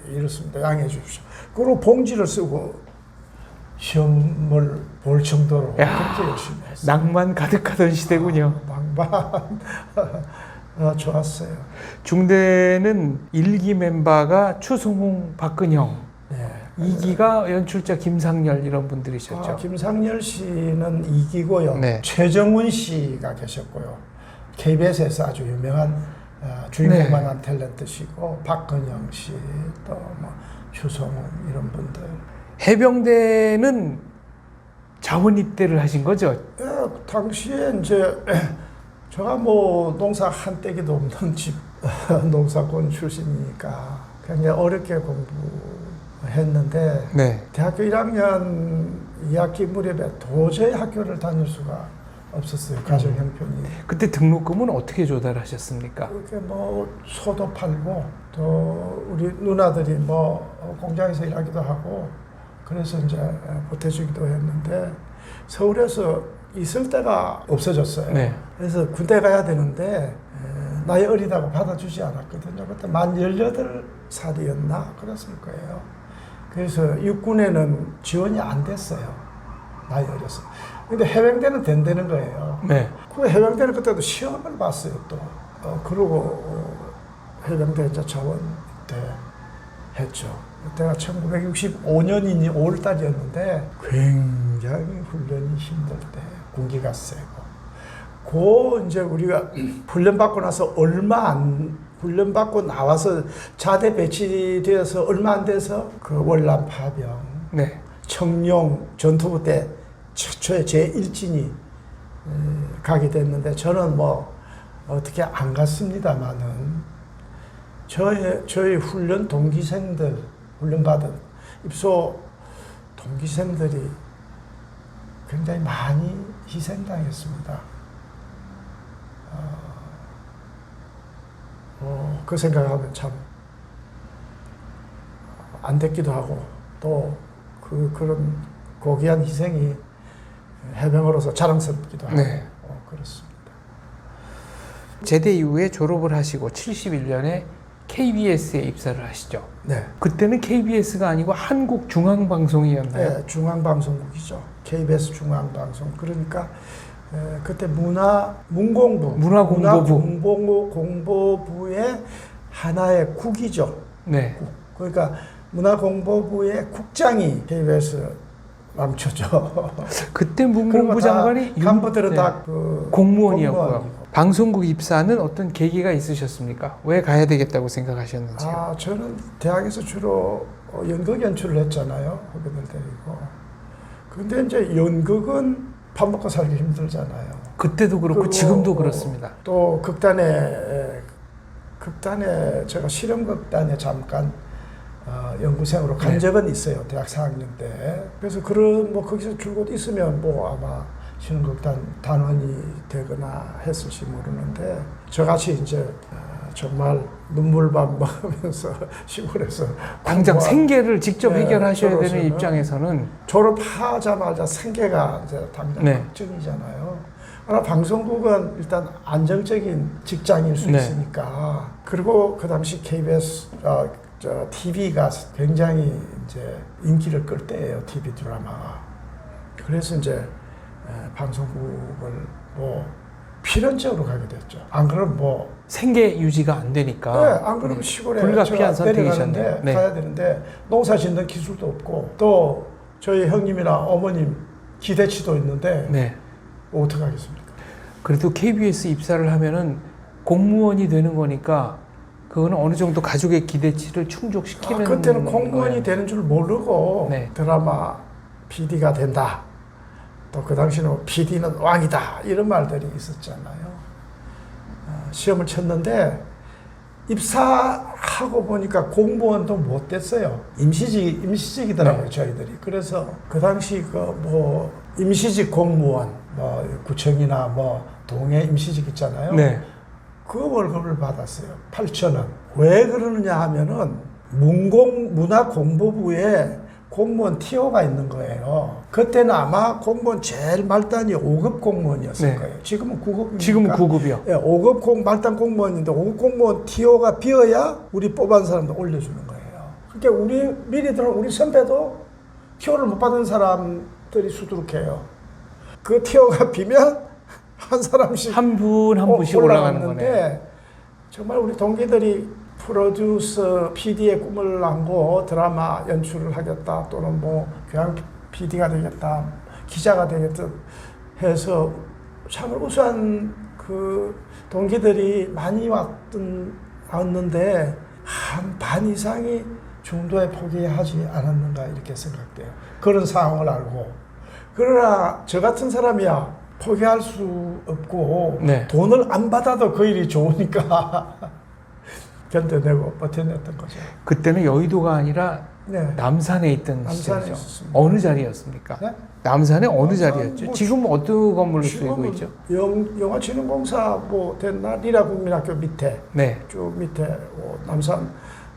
이렇습니다. 양해해 주십시오. 그리고 봉지를 쓰고 시험을 볼 정도로 그렇게 열심히 했어요. 낭만 가득하던 시대군요. 낭만 좋았어요. 중대는 1기 멤버가 추송웅, 박근형, 네. 2기가 연출자 김상열 이런 분들이셨죠. 김상열 씨는 2기고요. 네. 최정훈 씨가 계셨고요. KBS에서 아주 유명한 주인공만 한 탤런트시고 박근형 씨, 또 뭐 추송웅 이런 분들. 해병대는 자원 입대를 하신 거죠? 당시에 이제 제가 뭐 농사 한 떼기도 없는 집 농사꾼 출신이니까 굉장히 어렵게 공부했는데 네. 대학교 1학년 2학기 무렵에 도저히 학교를 다닐 수가 없었어요. 가정 형편이. 그때 등록금은 어떻게 조달하셨습니까? 그렇게 뭐 소도 팔고 또 우리 누나들이 뭐 공장에서 일하기도 하고 그래서 이제 보태주기도 했는데 서울에서 있을 데가 없어졌어요. 네. 그래서 군대 가야 되는데 나이 어리다고 받아주지 않았거든요. 그때 만 18살이었나 그랬을 거예요. 그래서 육군에는 지원이 안 됐어요. 나이 어려서. 근데 해병대는 된다는 거예요. 네. 그 해병대는 그때도 시험을 봤어요, 또. 그러고 해병대 이제 자원 때 했죠. 그때가 1965년이니 5월달이었는데 굉장히 훈련이 힘들 때, 공기가 세고. 이제 우리가 훈련받고 나서 훈련받고 나와서 자대 배치되어서 얼마 안 돼서 그 월남 파병, 네. 청룡 전투부대 최초의 제1진이 가게 됐는데 저는 뭐 어떻게 안 갔습니다만은 저희 훈련 동기생들, 훈련받은 입소 동기생들이 굉장히 많이 희생당했습니다. 그 생각하면 참 안 됐기도 하고 또 그런 고귀한 희생이 해병으로서 자랑스럽기도 하고 네. 그렇습니다. 제대 이후에 졸업을 하시고 71년에 KBS에 입사를 하시죠. 네. 그때는 KBS가 아니고 한국중앙방송이었나요? 네, 중앙방송국이죠. KBS 중앙방송. 그러니까 그때 문화공보부의 하나의 국이죠. 네. 그러니까 문화공보부의 국장이 KBS 맘초죠. 그때 문공부 장관이 간부들은 네. 다 그 공무원이었고요. 공무원이고. 방송국 입사는 어떤 계기가 있으셨습니까? 왜 가야 되겠다고 생각하셨는지요? 저는 대학에서 주로 연극 연출을 했잖아요. 후배들 데리고. 근데 이제 연극은 밥 먹고 살기 힘들잖아요. 그때도 그렇고 그리고 지금도 그렇습니다. 또 극단에 제가 실험극단에 잠깐 연구생으로 간 네. 적은 있어요. 대학 4학년 때. 그래서 거기서 줄곧 있으면 아마 실험극단 단원이 되거나 했을지 모르는데 저같이 이제 정말 눈물밥 먹으면서 시골에서 당장 생계를 직접 네, 해결하셔야 되는 저로서는 입장에서는 졸업하자마자 생계가 이제 당장 네. 걱정이잖아요. 그러나 방송국은 일단 안정적인 직장일 수 네. 있으니까. 그리고 그 당시 KBS TV가 굉장히 이제 인기를 끌 때예요. TV 드라마가. 그래서 이제 방송국을 필연적으로 가게 됐죠. 안 그러면 생계 유지가 안 되니까 안 그러면 시골에 불가피한 제가 내려가는데 선택이셨네요. 네. 가야 되는데 농사 짓는 기술도 없고 또 저희 형님이나 어머님 기대치도 있는데 네. 어떻게 하겠습니까? 그래도 KBS 입사를 하면은 공무원이 되는 거니까 그거는 어느 정도 가족의 기대치를 충족시키는 그때는 공무원이 거예요. 되는 줄 모르고 네. 드라마 PD가 된다. 또 그 당시는 PD는 왕이다. 이런 말들이 있었잖아요. 시험을 쳤는데 입사하고 보니까 공무원도 못 됐어요. 임시직이더라고요. 네. 저희들이. 그래서 그 당시 임시직 공무원 구청이나 동해 임시직 있잖아요. 네. 그 월급을 받았어요. 8,000원. 왜 그러느냐 하면은 문화공보부에 공무원 티오가 있는 거예요. 그때는 아마 공무원 제일 말단이 5급 공무원이었을 네. 거예요. 지금은 9급입니까? 지금은 9급이요. 예, 5급 말단 공무원인데 5급 공무원 티오가 비어야 우리 뽑은 사람도 올려주는 거예요. 그러니까 미리 들어온 우리 선배도 티오를 못 받은 사람들이 수두룩해요. 그 티오가 비면 한 사람씩 한 분씩 올라가는 거네. 정말 우리 동기들이 프로듀서, PD의 꿈을 안고 드라마 연출을 하겠다 또는 교양 PD가 되겠다, 기자가 되겠다 해서 참 우수한 그 동기들이 많이 왔는데 한 반 이상이 중도에 포기하지 않았는가 이렇게 생각돼요. 그런 상황을 알고. 그러나 저 같은 사람이야 포기할 수 없고 네. 돈을 안 받아도 그 일이 좋으니까 견뎌내고 버텨냈던 거죠. 그때는 여의도가 아니라 네. 남산에 있던 남산에 시절이죠. 있었습니다. 어느 자리였습니까? 네? 남산의 어느 남산 자리였죠? 뭐 지금 어떤 건물로 쓰이고 지금은 있죠? 영화진흥공사 뭐 됐나 리라국민학교 밑에 네. 쭉 밑에 남산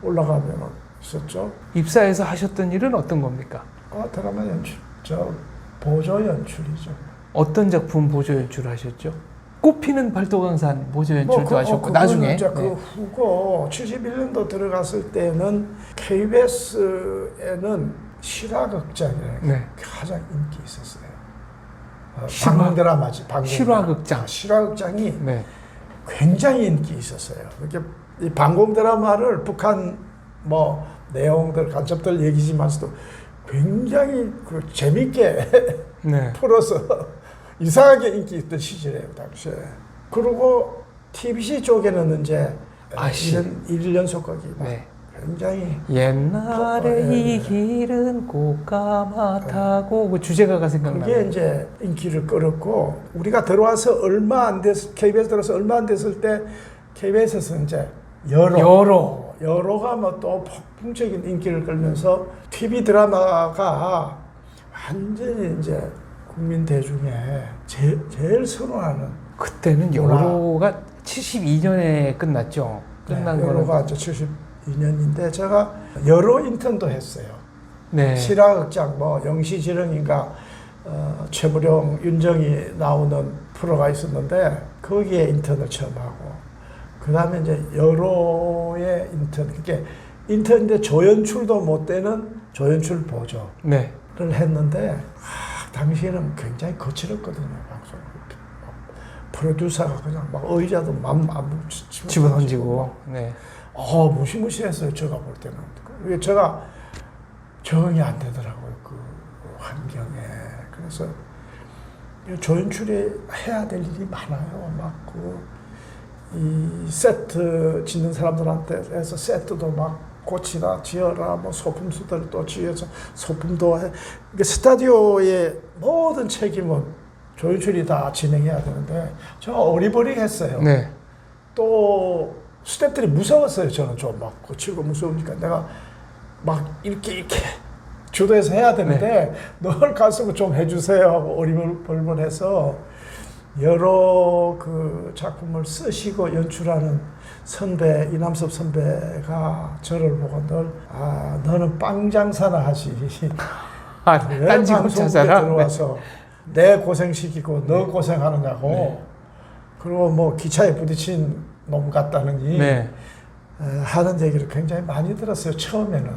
올라가면 있었죠. 입사해서 하셨던 일은 어떤 겁니까? 드라마 연출, 저 보조 연출이죠. 어떤 작품 보조 연출하셨죠? 꽃피는 발도강산 보조 연출도 하셨고 그거는 나중에 이제 그 네. 후고 71년도 들어갔을 때는 KBS에는 실화극장이라는 게 네. 가장 인기 있었어요. 실화? 방공 드라마지. 방공 실화극장. 실화극장이 네. 굉장히 인기 있었어요. 이렇게 이 방공 드라마를 북한 뭐 내용들 간첩들 얘기지만서도 굉장히 그 재밌게 네. 풀어서 이상하게 인기 있던 시절이에요 당시에. 그리고 TBC 쪽에는 이제 일일 연속극이 네. 굉장히 옛날에 네. 이 길은 꽃가마 타고 그 주제가가 생각나요. 그게 이제 인기를 끌었고 우리가 들어와서 얼마 안 됐 KBS 들어서 얼마 안 됐을 때 KBS에서 이제 여로가 뭐 또 폭풍적인 인기를 끌면서 TV 드라마가 완전히 이제 국민 대중에 제일 선호하는 그때는 여로가 72년에 끝났죠. 끝난 네, 거는 여로가 72년인데 제가 여로 인턴도 했어요. 네. 실화극장 뭐 영시지렁인가 최무룡, 윤정이 나오는 프로가 있었는데 거기에 인턴을 처음 하고 그 다음에 이제 여로의 인턴 그게 인턴인데 조연출도 못 되는 조연출 보조를 네. 했는데 당시에는 굉장히 거칠었거든요 방송. 프로듀서가 그냥 막 의자도 맘 집어던지고. 네. 무시무시했어요 제가 볼 때는. 그게 제가 적응이 안 되더라고요 그 환경에. 그래서 조연출이 해야 될 일이 많아요. 막 이 세트 짓는 사람들한테 해서 세트도 막 고치라 지어라 뭐 소품수들 또 지어서 소품도 해. 그러니까 스타디오의 모든 책임은 조연출이 다 진행해야 되는데 저 어리버리했어요. 네. 또 스태프들이 무서웠어요. 저는 좀 막 고치고 무서우니까 내가 막 이렇게 주도해서 해야 되는데 널 가서 좀 해주세요 하고 어리버리해서 여러 그 작품을 쓰시고 연출하는 선배 이남섭 선배가 저를 보고 늘 너는 빵 장사나 하지. 딴 직업 찾아라. 들어와서 내 고생시키고 너 고생하느냐고. 네. 그리고 뭐 기차에 부딪힌 놈 같다느니 네. 하는 얘기를 굉장히 많이 들었어요. 처음에는.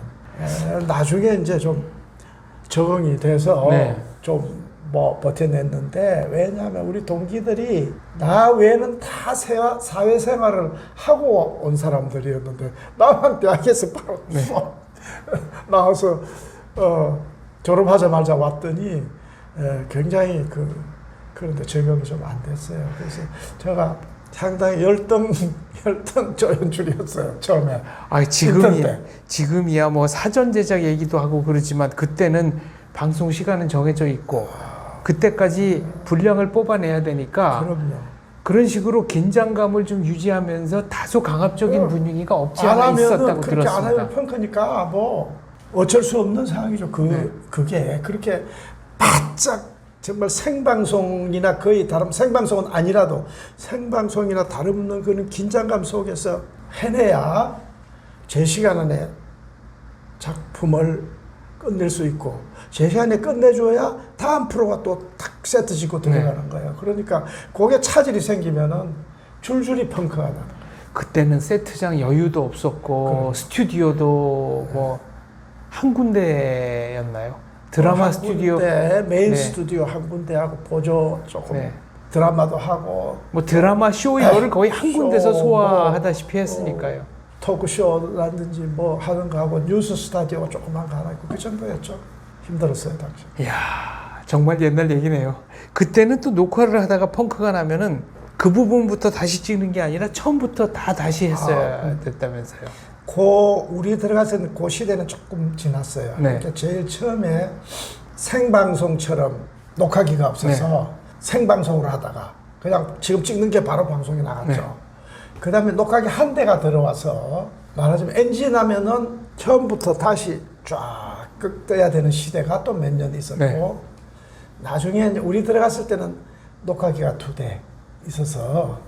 나중에 이제 좀 적응이 돼서 네. 좀 뭐 버텨냈는데 왜냐하면 우리 동기들이 나 외에는 다 사회생활을 하고 온 사람들이었는데 나만 대학에서 바로 나와서 졸업하자마자 왔더니 굉장히 그런데 적응이 좀 안 됐어요. 그래서 제가 상당히 열등 조연출이었어요 처음에. 지금이야 뭐 사전 제작 얘기도 하고 그러지만 그때는 방송 시간은 정해져 있고 그때까지 분량을 뽑아내야 되니까 그럼요. 그런 식으로 긴장감을 좀 유지하면서 다소 강압적인 분위기가 없지 않아 있었다고 그렇게 안 들었습니다. 하면 펑크니까 뭐 어쩔 수 없는 상황이죠. 그게 그렇게 바짝 정말 생방송이나 거의 생방송은 아니라도 생방송이나 다름없는 그런 긴장감 속에서 해내야 제 시간 안에 작품을 끝낼 수 있고 제 시간에 끝내줘야 다음 프로가 또 탁 세트 짓고 들어가는 거예요. 그러니까 거기에 차질이 생기면은 줄줄이 펑크가 나는 거예요. 그때는 세트장 여유도 없었고 스튜디오도 뭐 한 군데였나요? 드라마 스튜디오 메인 스튜디오 한 군데하고 보조 조금 드라마도 하고 뭐 드라마 쇼 이거를 거의 한 군데서 소화하다시피 했으니까요. 토크쇼라든지 뭐 하는 거 하고 뉴스 스타디오 조그만 거 하나 있고 그 정도였죠. 힘들었어요 당시. 이야 정말 옛날 얘기네요. 그때는 또 녹화를 하다가 펑크가 나면은 그 부분부터 다시 찍는 게 아니라 처음부터 다 다시 했어야 됐다면서요. 우리 들어갔을 때는 그 시대는 조금 지났어요. 네. 그러니까 제일 처음에 생방송처럼 녹화기가 없어서 생방송으로 하다가 그냥 지금 찍는 게 바로 방송에 나갔죠. 네. 그 다음에 녹화기 한 대가 들어와서 말하자면 엔진 하면은 처음부터 다시 쫙 끄야 되는 시대가 또 몇 년 있었고 네. 나중에 이제 우리 들어갔을 때는 녹화기가 2대 있어서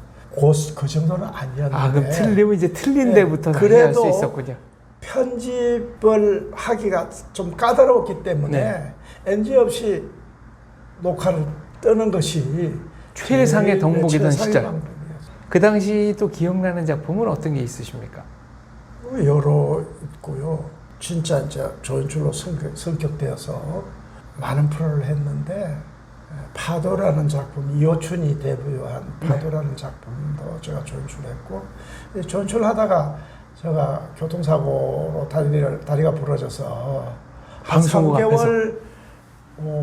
그 정도는 아니었는데 아, 그럼 틀리면 이제 틀린 네. 데부터 다시 할 수 있었군요. 편집을 하기가 좀 까다로웠기 때문에 네. NG 없이 녹화를 뜨는 것이 최상의 제일 덕목이던 최상의 시절. 방법이었어요. 그 당시 또 기억나는 작품은 어떤 게 있으십니까? 여러 있고요. 진짜 이제 조연출로 성격되어서 많은 프로를 했는데 파도라는 작품, 이호춘이 데뷔한 파도라는 작품도 제가 조연출했고 조연출하다가 제가 교통사고로 다리가 부러져서 한 방송국 3개월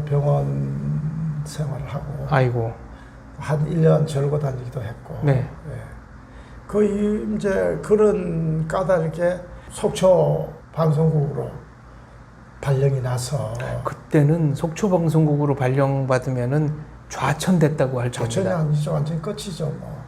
병원 생활을 하고 아이고. 한 1년 절고 다니기도 했고 네. 거의 이제 그런 까다롭게 속초 방송국으로 발령이 나서 그때는 속초 방송국으로 발령받으면은 좌천됐다고 할 좌천이 정도입니다. 아니죠. 완전 끝이죠. 뭐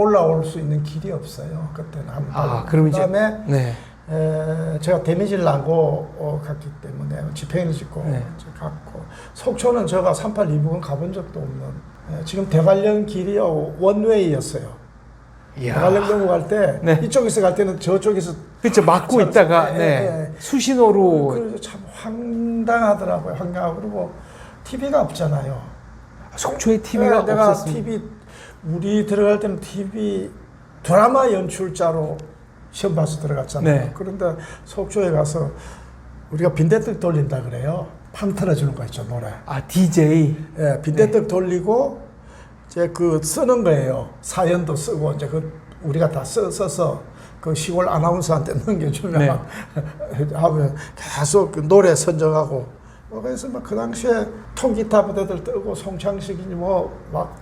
올라올 수 있는 길이 없어요. 그때는 아, 그럼 이제 그다음에 네. 제가 데미지를 나고 갔기 때문에 집행을 짓고 네. 이제 갔고 속초는 제가 38 이북은 가본 적도 없는 지금 대관령 길이 원웨이였어요. 이야. 대관령 넘어갈 때 네. 이쪽에서 갈 때는 저쪽에서 그렇죠. 막고 참, 있다가 예, 네. 예. 수신호로 그래서 참 황당하더라고요. 황당하고 그리고 TV가 없잖아요. 속초에 TV가 내가 없었습니다. TV 우리 들어갈 때는 TV 드라마 연출자로 시험 봐서 들어갔잖아요. 네. 그런데 속초에 가서 우리가 빈대떡 돌린다 그래요. 팡 틀어주는 거 있죠, 노래. 아, DJ. 예, 빈대떡 돌리고 이제 그 쓰는 거예요. 사연도 쓰고 이제 그 우리가 다 써서 그 시골 아나운서한테 넘겨주면 네. 하면 계속 그 노래 선정하고 그래서 막 그 당시에 통기타 부대들 뜨고 송창식이니 뭐 막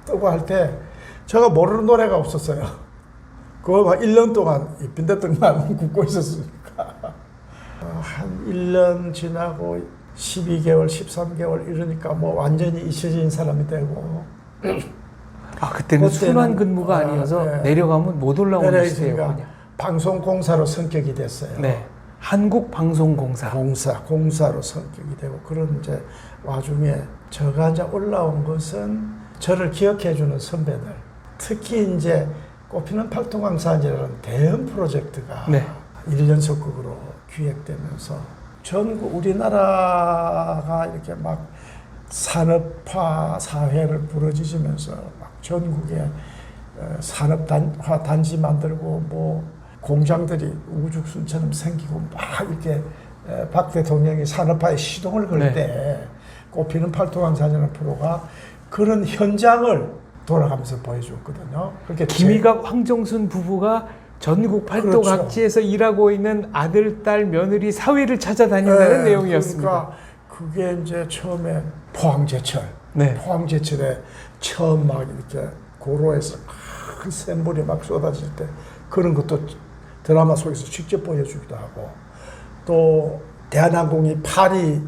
뜨고 할 때 제가 모르는 노래가 없었어요. 그거 막 1년 동안 이 빈대떡만 굽고 있었으니까 한 1년 지나고 12개월, 13개월 이러니까 뭐 완전히 잊혀진 사람이 되고 아, 그때는 순환 근무가 아니어서 네. 내려가면 못 올라오는 내려있으니까 시대였군요. 방송공사로 성격이 됐어요. 네. 한국방송공사. 공사로 성격이 되고 그런 이제 와중에 저가 이제 올라온 것은 저를 기억해주는 선배들, 특히 이제 꽃피는 팔도강산이라는 대형 프로젝트가 네. 1연속극으로 기획되면서 전국 우리나라가 이렇게 막 산업화 사회를 부러지면서 막 전국에 산업화 단지 만들고 뭐 공장들이 우죽순처럼 생기고 막 이렇게 박 대통령이 산업화에 시동을 걸 때 꽃피는 팔도강산이라는 프로가 그런 현장을 돌아가면서 보여줬거든요. 그렇게 김희갑 황정순 부부가 전국 팔도 그렇죠. 각지에서 일하고 있는 아들, 딸, 며느리 사위를 찾아다닌다는 내용이었습니다. 그러니까 그게 이제 처음에 포항제철, 네. 포항제철에 처음 막 이렇게 고로에서 큰 샘물이 막 쏟아질 때 그런 것도 드라마 속에서 직접 보여주기도 하고 또 대한항공이 파리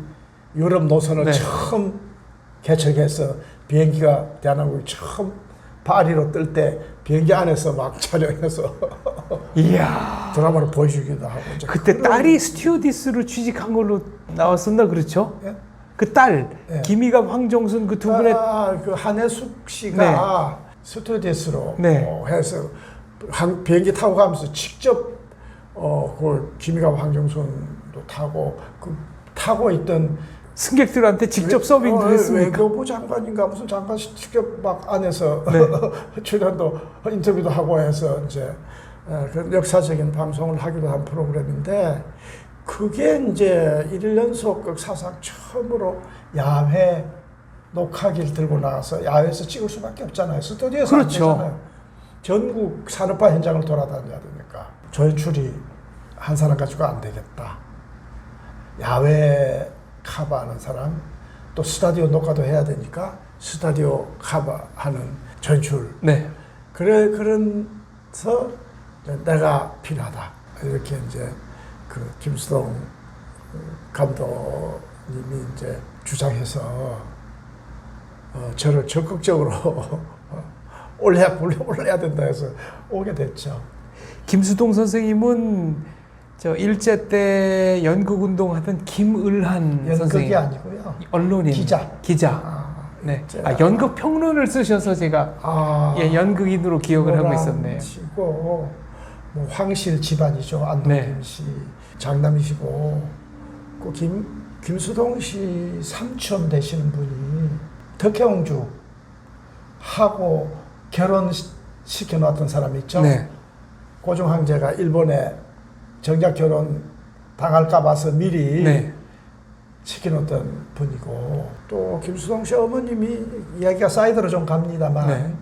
유럽 노선을 네. 처음 개척해서 비행기가 대한항공이 처음 파리로 뜰 때 비행기 안에서 막 촬영해서 이야. 드라마를 보여주기도 하고 이제 그때 그런- 딸이 스튜어디스로 취직한 걸로 나왔었나 그렇죠? 예? 그 딸, 예. 김희갑 황정순 그 두 분의 그 한혜숙 씨가 스튜어디스로 네. 해서 비행기 타고 가면서 직접 그 김희갑 황정순도 타고 그 타고 있던 승객들한테 직접 서빙도 했습니까? 외교부 장관인가 무슨 장관 직접 막 안에서 네. 출연도 인터뷰도 하고 해서 이제 그 역사적인 방송을 하기도 한 프로그램인데 그게 이제 1연속극 사상 처음으로 야외 녹화기를 들고 나가서 야외에서 찍을 수밖에 없잖아요. 스튜디오에서 그렇죠. 안 되잖아요. 전국 산업화 현장을 돌아다녀야 되니까 조연출이 한 사람 가지고 안 되겠다. 야외 커버하는 사람, 또 스타디오 녹화도 해야 되니까 스타디오 커버하는 조연출. 네. 그래서 내가 필요하다. 이렇게 이제 그 김수동 감독님이 이제 주장해서 저를 적극적으로 올려야 된다 해서 오게 됐죠. 김수동 선생님은 저 일제 때 연극 운동하던 김을한 연극이 선생님, 아니고요. 언론인, 기자. 네. 연극 평론을 쓰셔서 제가 예, 연극인으로 기억을 하고 있었네요. 시고 뭐 황실 집안이죠. 안동김 네. 씨 장남이시고 그 김수동 씨 삼촌 되시는 분이 덕혜옹주 하고 결혼시켜 놨던 사람이 있죠. 네. 고종 황제가 일본에 정작 결혼 당할까 봐서 미리 네. 시켜놓던 분이고, 또 김수동 씨 어머님이, 이야기가 사이드로 좀 갑니다만 네.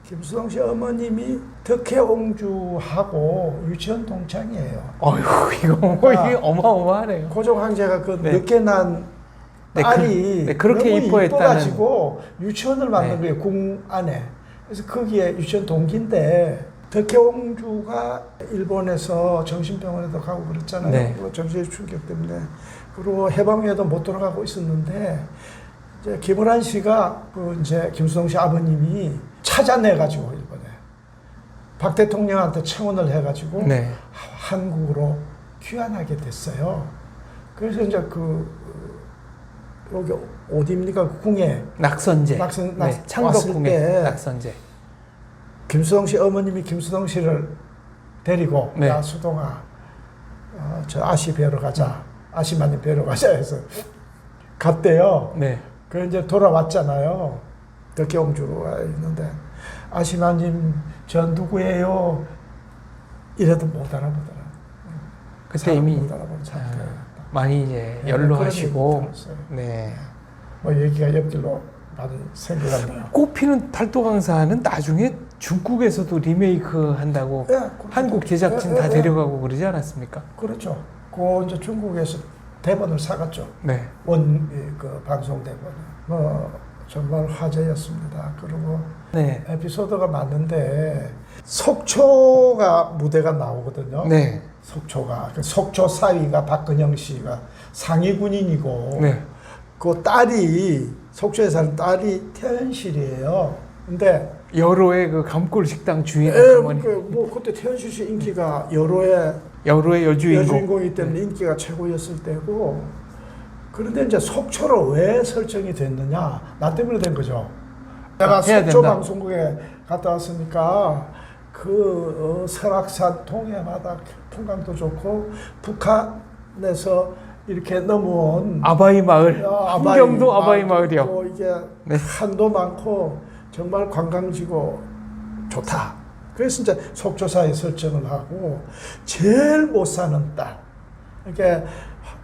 김수동 씨 어머님이 덕혜옹주하고 유치원 동창이에요. 어휴, 이거 이게 어마어마하네요. 고종 황제가 그 네. 늦게 난 네, 딸이 그렇게 너무 이뻐했다는. 이뻐가지고 유치원을 만든 네. 거예요, 궁 안에. 그래서 거기에 유치원 동기인데, 덕혜옹주가 일본에서 정신병원에도 가고 그랬잖아요. 네. 그 정신의 충격 때문에. 그리고 해방후에도 못 돌아가고 있었는데, 이제 김을한 씨가 그 이제 김수동 씨 아버님이 찾아내가지고 일본에 박 대통령한테 청원을 해가지고 네. 한국으로 귀환하게 됐어요. 그래서 이제 여기 어디입니까? 그 궁에 낙선제. 낙선- 네. 왔을 창덕궁의 때 낙선제. 김수동 씨 어머님이 김수동 씨를 데리고, 네. 야 수동아, 저 아씨 뵈러 가자, 아씨마님 뵈러 가자 해서 갔대요. 네. 그 이제 돌아왔잖아요. 덕혜옹주가 있는데, 아씨마님 저 누구예요? 이래도 못 알아보더라. 그때 이미 못 알아보는 상태예요. 많이 이제 네, 연로하시고. 그런 얘기 들었어요. 네. 뭐 얘기가 옆길로 많이 생겨갔네요. 꽃피는 탈도강사는 나중에 중국에서도 리메이크 한다고 예, 한국 제작진 다 데려가고 그러지 않았습니까? 그렇죠. 그 이제 중국에서 대본을 사갔죠. 네. 그 방송 대본을. 뭐 정말 화제였습니다. 그리고 네. 에피소드가 많은데, 속초가 무대가 나오거든요. 네. 속초가 그 속초 사위가 박근영 씨가 상위 군인이고, 네. 그 딸이 속초에 사는 딸이 태연실이에요. 근데 여로의 그 감골 식당 주인 어머니. 뭐 그때 태연실 씨 인기가 여로의 여로의 여주인공. 여주인공이기 때문에 인기가 최고였을 때고, 그런데 이제 속초로 왜 설정이 됐느냐, 나 때문에 된 거죠. 내가 해야 속초 된다. 방송국에 갔다 왔으니까 그 설악산 동해바다 풍광도 좋고, 북한에서 이렇게 넘어온 아바이 마을. 함경도 아바이 마을이요. 또 이게 네. 산도 많고 정말 관광지고 좋다. 그래서 이제 속초사에 설정을 하고, 제일 못 사는 딸, 이렇게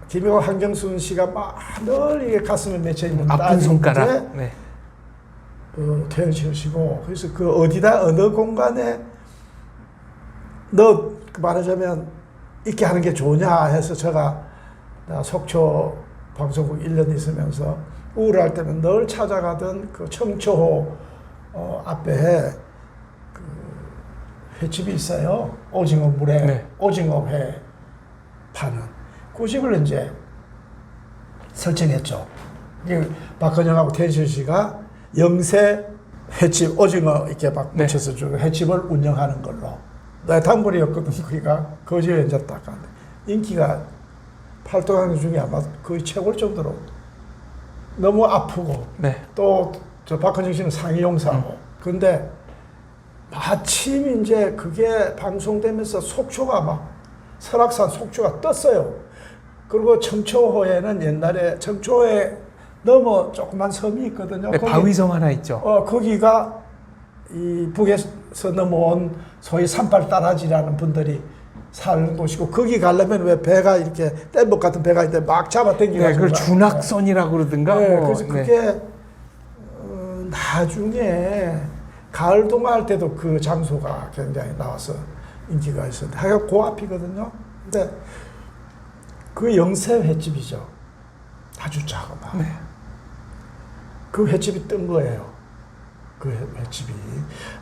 김효 한경순 씨가 막 늘 이게 가슴에 맺혀 있는 아픈 딸이 손가락. 이제 네. 태연실 씨고, 그래서 그 어디다 어느 공간에 너 말하자면 있게 하는 게 좋냐 해서, 나 속초 방송국 1년 있으면서 우울할 때는 늘 찾아가던 그 청초호 앞에 그 횟집이 있어요. 오징어 물에 네. 오징어 회 파는 그 집을 이제 설정했죠. 이게 박근영하고 태실 씨가 영세 횟집 오징어 이렇게 막 네. 묻혀서 주는 횟집을 운영하는 걸로. 내 단골이었거든. 거기가 그 집에 이제 딱 갔는데 인기가 팔도강 중에 아마 거의 최고일 정도로 너무 아프고, 네. 또 저 박근영 씨는 상위 용사고. 근데 마침 이제 그게 방송되면서 속초가 막 설악산 속초가 떴어요. 그리고 청초호에는 옛날에 청초에 넘어 조그만 섬이 있거든요. 네, 바위섬 하나 있죠. 거기가 이 북에서 넘어온 소위 산발 따라지라는 분들이 사는 곳이고, 거기 가려면 왜 배가 이렇게 뗏목 같은 배가 있는데 막 잡아 당기가지고. 네, 그걸 준악선이라고 그러든가. 네, 뭐, 그래서 그게 나중에 가을 동화할 때도 그 장소가 굉장히 나와서 인기가 있었는데, 하여간 그 앞이거든요. 근데 그 영세 횟집이죠. 아주 작아봐. 네. 그 횟집이 뜬 거예요. 그 횟집이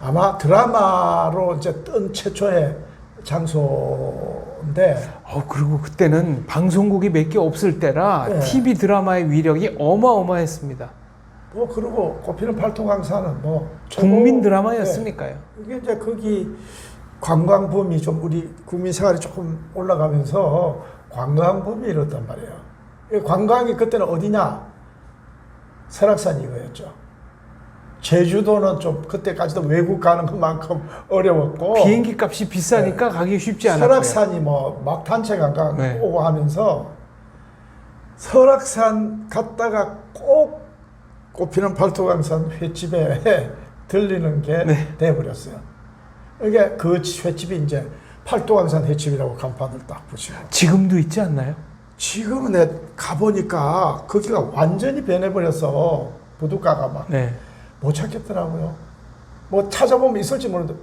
아마 드라마로 이제 뜬 최초의 장소인데, 그리고 그때는 방송국이 몇 개 없을 때라 네. TV 드라마의 위력이 어마어마했습니다. 뭐 그리고 꽃피는 팔도강산은 뭐 국민 드라마였으니까요. 이게 이제 거기 관광 붐이 좀 우리 국민 생활이 조금 올라가면서 관광 붐이 일었단 말이에요. 이 관광이 그때는 어디냐? 설악산 이거였죠. 제주도는 좀 그때까지도 외국 가는 것만큼 어려웠고 비행기 값이 비싸니까 가기 쉽지 않았고요. 설악산이 뭐 막 단체 관광 네. 오고 하면서 설악산 갔다가 꼭 꽃피는 팔도강산 횟집에 들리는 게 네. 돼버렸어요. 이게 그 횟집이 이제 팔도강산 횟집이라고 간판을 딱 붙이고. 지금도 있지 않나요? 지금은 내 가보니까 거기가 완전히 변해버려서 부둣가가 막 못 네. 찾겠더라고요. 뭐 찾아보면 있을지 모르는데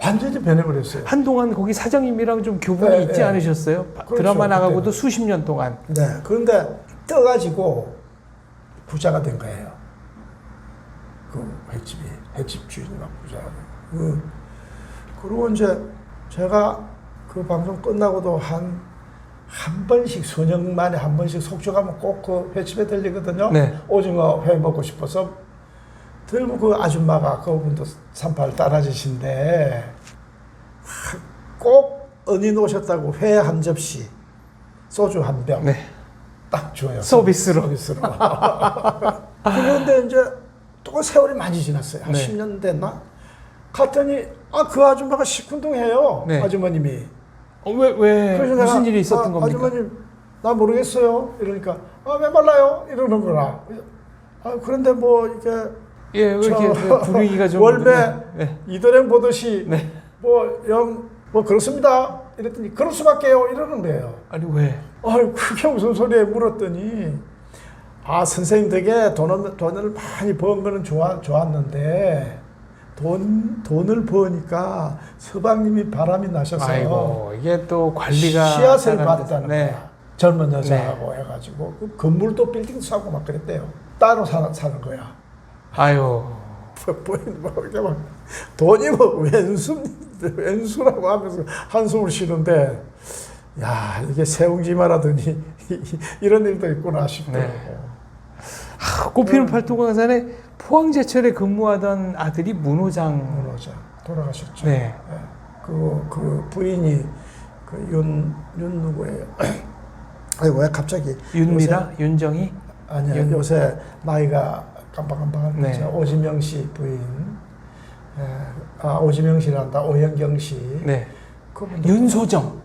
완전히 변해버렸어요. 한동안 거기 사장님이랑 좀 교분이 네, 있지 네. 않으셨어요? 그렇죠, 드라마 나가고도 그때는. 수십 년 동안. 네. 그런데 떠가지고 부자가 된 거예요. 그 횟집 주인이 막 부자가 된 거예요. 그리고 이제 제가 그 방송 끝나고도 한 번씩 수년 만에 한 번씩 속초 가면 꼭 그 횟집에 들리거든요. 네. 오징어 회 먹고 싶어서 들고 그 아줌마가 그분도 38 딸아저씨인데 꼭 은인 오셨다고 회 한 접시 소주 한 병 딱 네. 줘요. 서비스로. 그런데 이제 또 세월이 많이 지났어요. 한 네. 10년 됐나? 갔더니 그 아줌마가 시큰둥해요. 네. 아주머님이. 왜 그래서 무슨 내가, 일이 있었던 겁니까? 아주머님 나 모르겠어요. 이러니까 왜 말라요? 이러는 거라. 그런데 뭐 이게 예, 왜 이렇게 분위기가 좀 월매 네. 이도령 보듯이 네. 뭐 그렇습니다. 이랬더니 그럴 수밖에요. 이러는 거예요. 아니 왜? 그게 무슨 소리에 물었더니 선생님 덕에 돈을 많이 번 거는 좋았는데 돈을 버니까 서방님이 바람이 나셔서 아이고 이게 또 관리가 씨앗을 잘안 받았다는 돼서. 거야. 젊은 여자하고 해가지고 그 건물도 빌딩 사고 막 그랬대요. 따로 사는 거야. 아유. 이렇게 막 돈이 뭐 왼수라고 하면서 한숨을 쉬는데 야 이게 세웅지마라더니 이런 일도 있구나 싶더라고. 네. 꽃피는 팔도강산에 포항제철에 근무하던 아들이 문호장. 돌아가셨죠. 네. 그 부인이 윤 누구예요? 아이고 왜 갑자기 윤미라, 윤정희. 아니야 요새 나이가 깜빡깜빡한 네. 오지명 씨 부인. 오지명 씨란다. 오현경 씨. 네. 그분도 윤소정.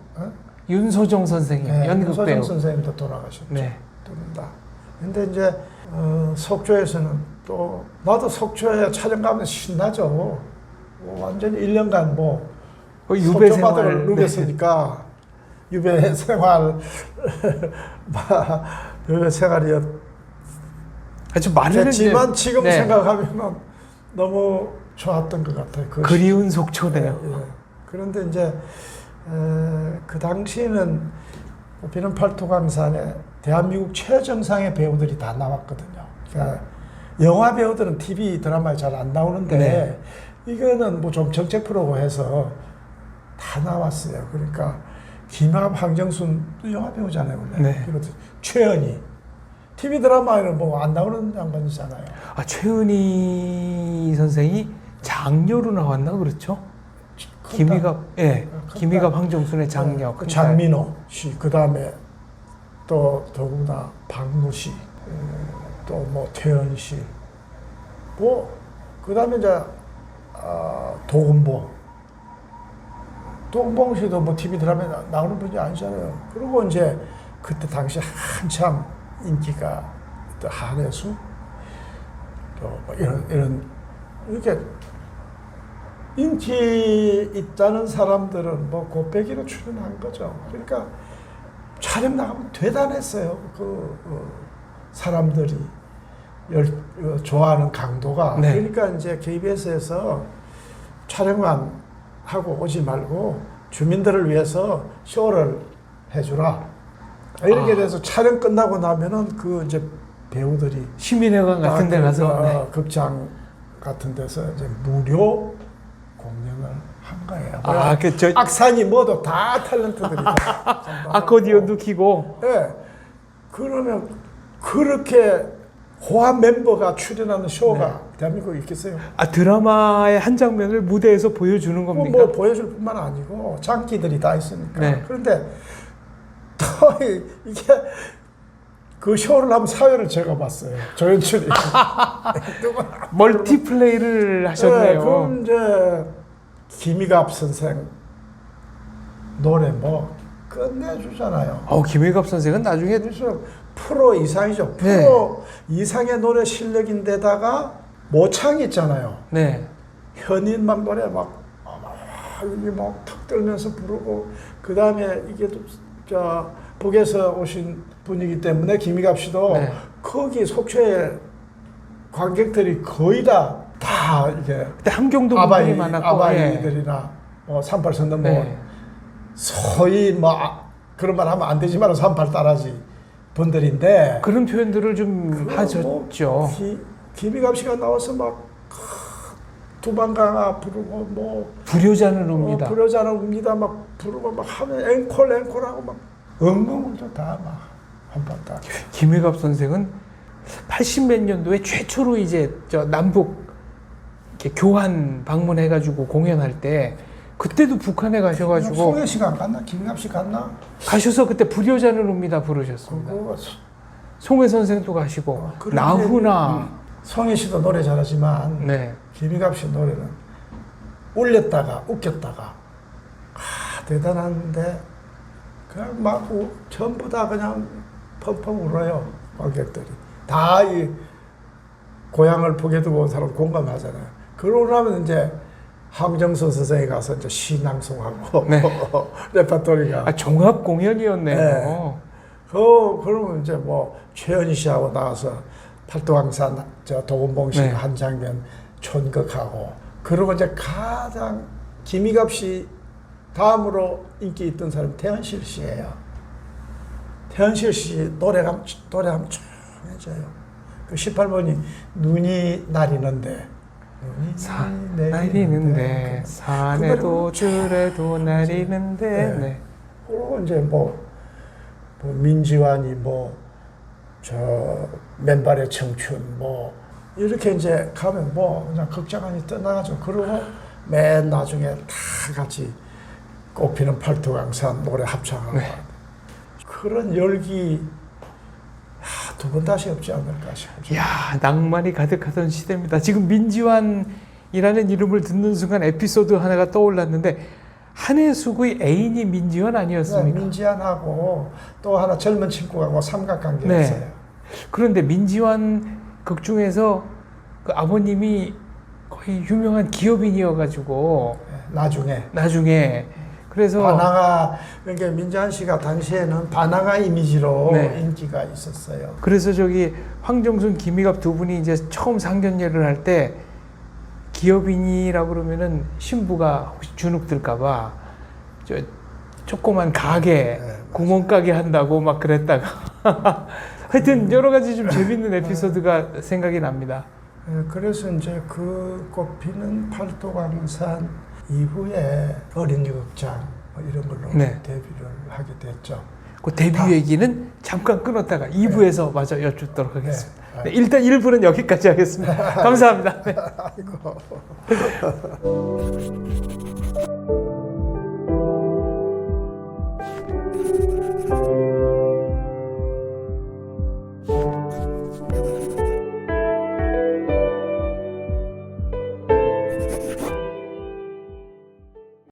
윤소정 선생님, 네, 연극 윤소정 배우. 선생님도 돌아가셨죠. 네. 둘다. 근데 이제 속초에서는 또 나도 속초에 촬영 가면 신나죠. 완전히 1년간 유배 속초 바다를 생활. 누볐으니까 유배 생활 유배 생활이었. 아주 말을 했지만 지금 네. 생각하면 너무 좋았던 것 같아요. 그리운 속초네요. 예. 그런데 이제 그 당시에는 꽃피는 팔도강산에 대한민국 최정상의 배우들이 다 나왔거든요. 그러니까 영화 배우들은 TV 드라마에 잘 안 나오는데 네. 이거는 뭐 좀 정책 프로고 해서 다 나왔어요. 그러니까 김합, 황정순도 영화 배우잖아요, 원래. 네. 그리고 최은희. TV 드라마에는 뭐 안 나오는 장관이잖아요. 최은희 선생이 장녀로 나왔나 그렇죠? 김희갑, 김희갑 황정순의 장녀. 그 장민호 씨, 그 다음에 또 더구나 박무 씨, 또 뭐 태연 씨, 그 다음에 이제 도금봉 씨도 뭐 TV 드라마에 나오는 분이 아니잖아요. 그리고 이제 그때 당시 한참 인기가 또 한혜수, 또 뭐 이런 이렇게. 인기 있다는 사람들은 뭐 곱빼기로 출연한 거죠. 그러니까 촬영 나가면 대단했어요. 사람들이 좋아하는 강도가. 네. 그러니까 이제 KBS에서 촬영만 하고 오지 말고 주민들을 위해서 쇼를 해주라. 이렇게 돼서 촬영 끝나고 나면은 그 이제 배우들이 시민회관 같은 데 가서 극장 같은 데서 이제 무료 공연을 한 거예요. 악산이 뭐도 다 탤런트들이 아코디언도 키고. 네. 그러면 그렇게 호화 멤버가 출연하는 쇼가 네. 대한민국에 있겠어요? 아, 드라마의 한 장면을 무대에서 보여주는 겁니까? 뭐 보여줄 뿐만 아니고 장기들이 다 있으니까. 네. 그런데 또 이게 그 쇼를 하면 사회를 제가 봤어요. 조연출이. 멀티플레이를 하셨네요. 그럼 이제 김희갑 선생 노래 뭐 끝내주잖아요. 김혜갑 선생은 나중에 그래서 프로 이상이죠. 프로 네. 이상의 노래 실력인데다가 모창 있잖아요. 네. 현인 막 노래 막 이게 막 턱 떨면서 부르고 그 다음에 이게 저 북에서 오신 분이기 때문에 김희갑 씨도 네. 거기 속초에 관객들이 거의 다 이게 그때 함경도 분들이 많았고 아바이들이나 뭐 38선도 뭐 네. 소위 뭐 그런 말 하면 안 되지만 38 따라지 분들인데 그런 표현들을 좀 뭐 하셨죠. 김희갑 씨가 나와서 막 두방강아 부르고 뭐 불효자는 옵니다. 불효자는 옵니다 막 부르고 막 하면 앵콜하고 막 엉엉울죠 다막 한번 딱. 김혜갑 선생은 80몇 년도에 최초로 이제 저 남북 이렇게 교환 방문해가지고 공연할 때 그때도 북한에 가셔가지고 송혜 씨가 안 갔나? 김희갑 씨 갔나? 가셔서 그때 불효자는 옵니다 부르셨습니다. 그거 송혜 선생도 가시고 그런데 나훈아 송혜 씨도 노래 잘하지만 네. 김희갑 씨 노래는 울렸다가 웃겼다가 대단한데 그냥 막 전부 다 그냥 펑펑 울어요 관객들이 다 이 고향을 북에 두고 온 사람 공감하잖아요. 그러고 나면 이제 황정선 선생이 가서 이제 시낭송하고 네. 레파토리가 종합 공연이었네요. 네. 그러면 이제 뭐 최현희 씨하고 나와서 팔도강산 저 도건봉 씨가 네. 한 장면 촌극하고 그리고 이제 가장 김희갑 씨 다음으로 인기 있던 사람이 태현실 씨예요. 태현실 씨 노래하면 조용해져요. 그 18번이 눈이 내리는데 내리는데 산에도 들에도 내리는데 네. 네. 그리고 이제 뭐 민지환이 저 맨발의 청춘 이렇게 이제 가면 그냥 극장안이 떠나가죠. 그리고 맨 나중에 다 같이 꽃피는 팔도강산 노래 합창하고 네. 그런 열기 두 번 다시 없지 않을까 싶어요. 야, 낭만이 가득하던 시대입니다. 지금 민지환이라는 이름을 듣는 순간 에피소드 하나가 떠올랐는데 한혜숙의 애인이 민지환 아니었습니까? 민지환하고 또 하나 젊은 친구가 삼각관계였어요. 네. 그런데 민지환 극 중에서 그 아버님이 거의 유명한 기업인이어가지고 나중에 그래서 반항아 그러니까 민지환 씨가 당시에는 반항아 이미지로 네. 인기가 있었어요. 그래서 저기 황정순, 김희갑 두 분이 이제 처음 상견례를 할 때 기업인이라고 그러면은 신부가 혹시 주눅 들까봐 저 조그만 가게 구멍가게 한다고 막 그랬다가 하여튼 여러 가지 좀 재밌는 에피소드가 생각이 납니다. 그래서 이제 그 꽃피는 팔도강산 이후에 어린이극장 이런 걸로 네. 데뷔를 하게 됐죠. 그 데뷔 얘기는 잠깐 끊었다가 2부에서 마저 여쭙도록 하겠습니다. 네. 네, 일단 1부는 여기까지 하겠습니다. 감사합니다. 네. 아이고.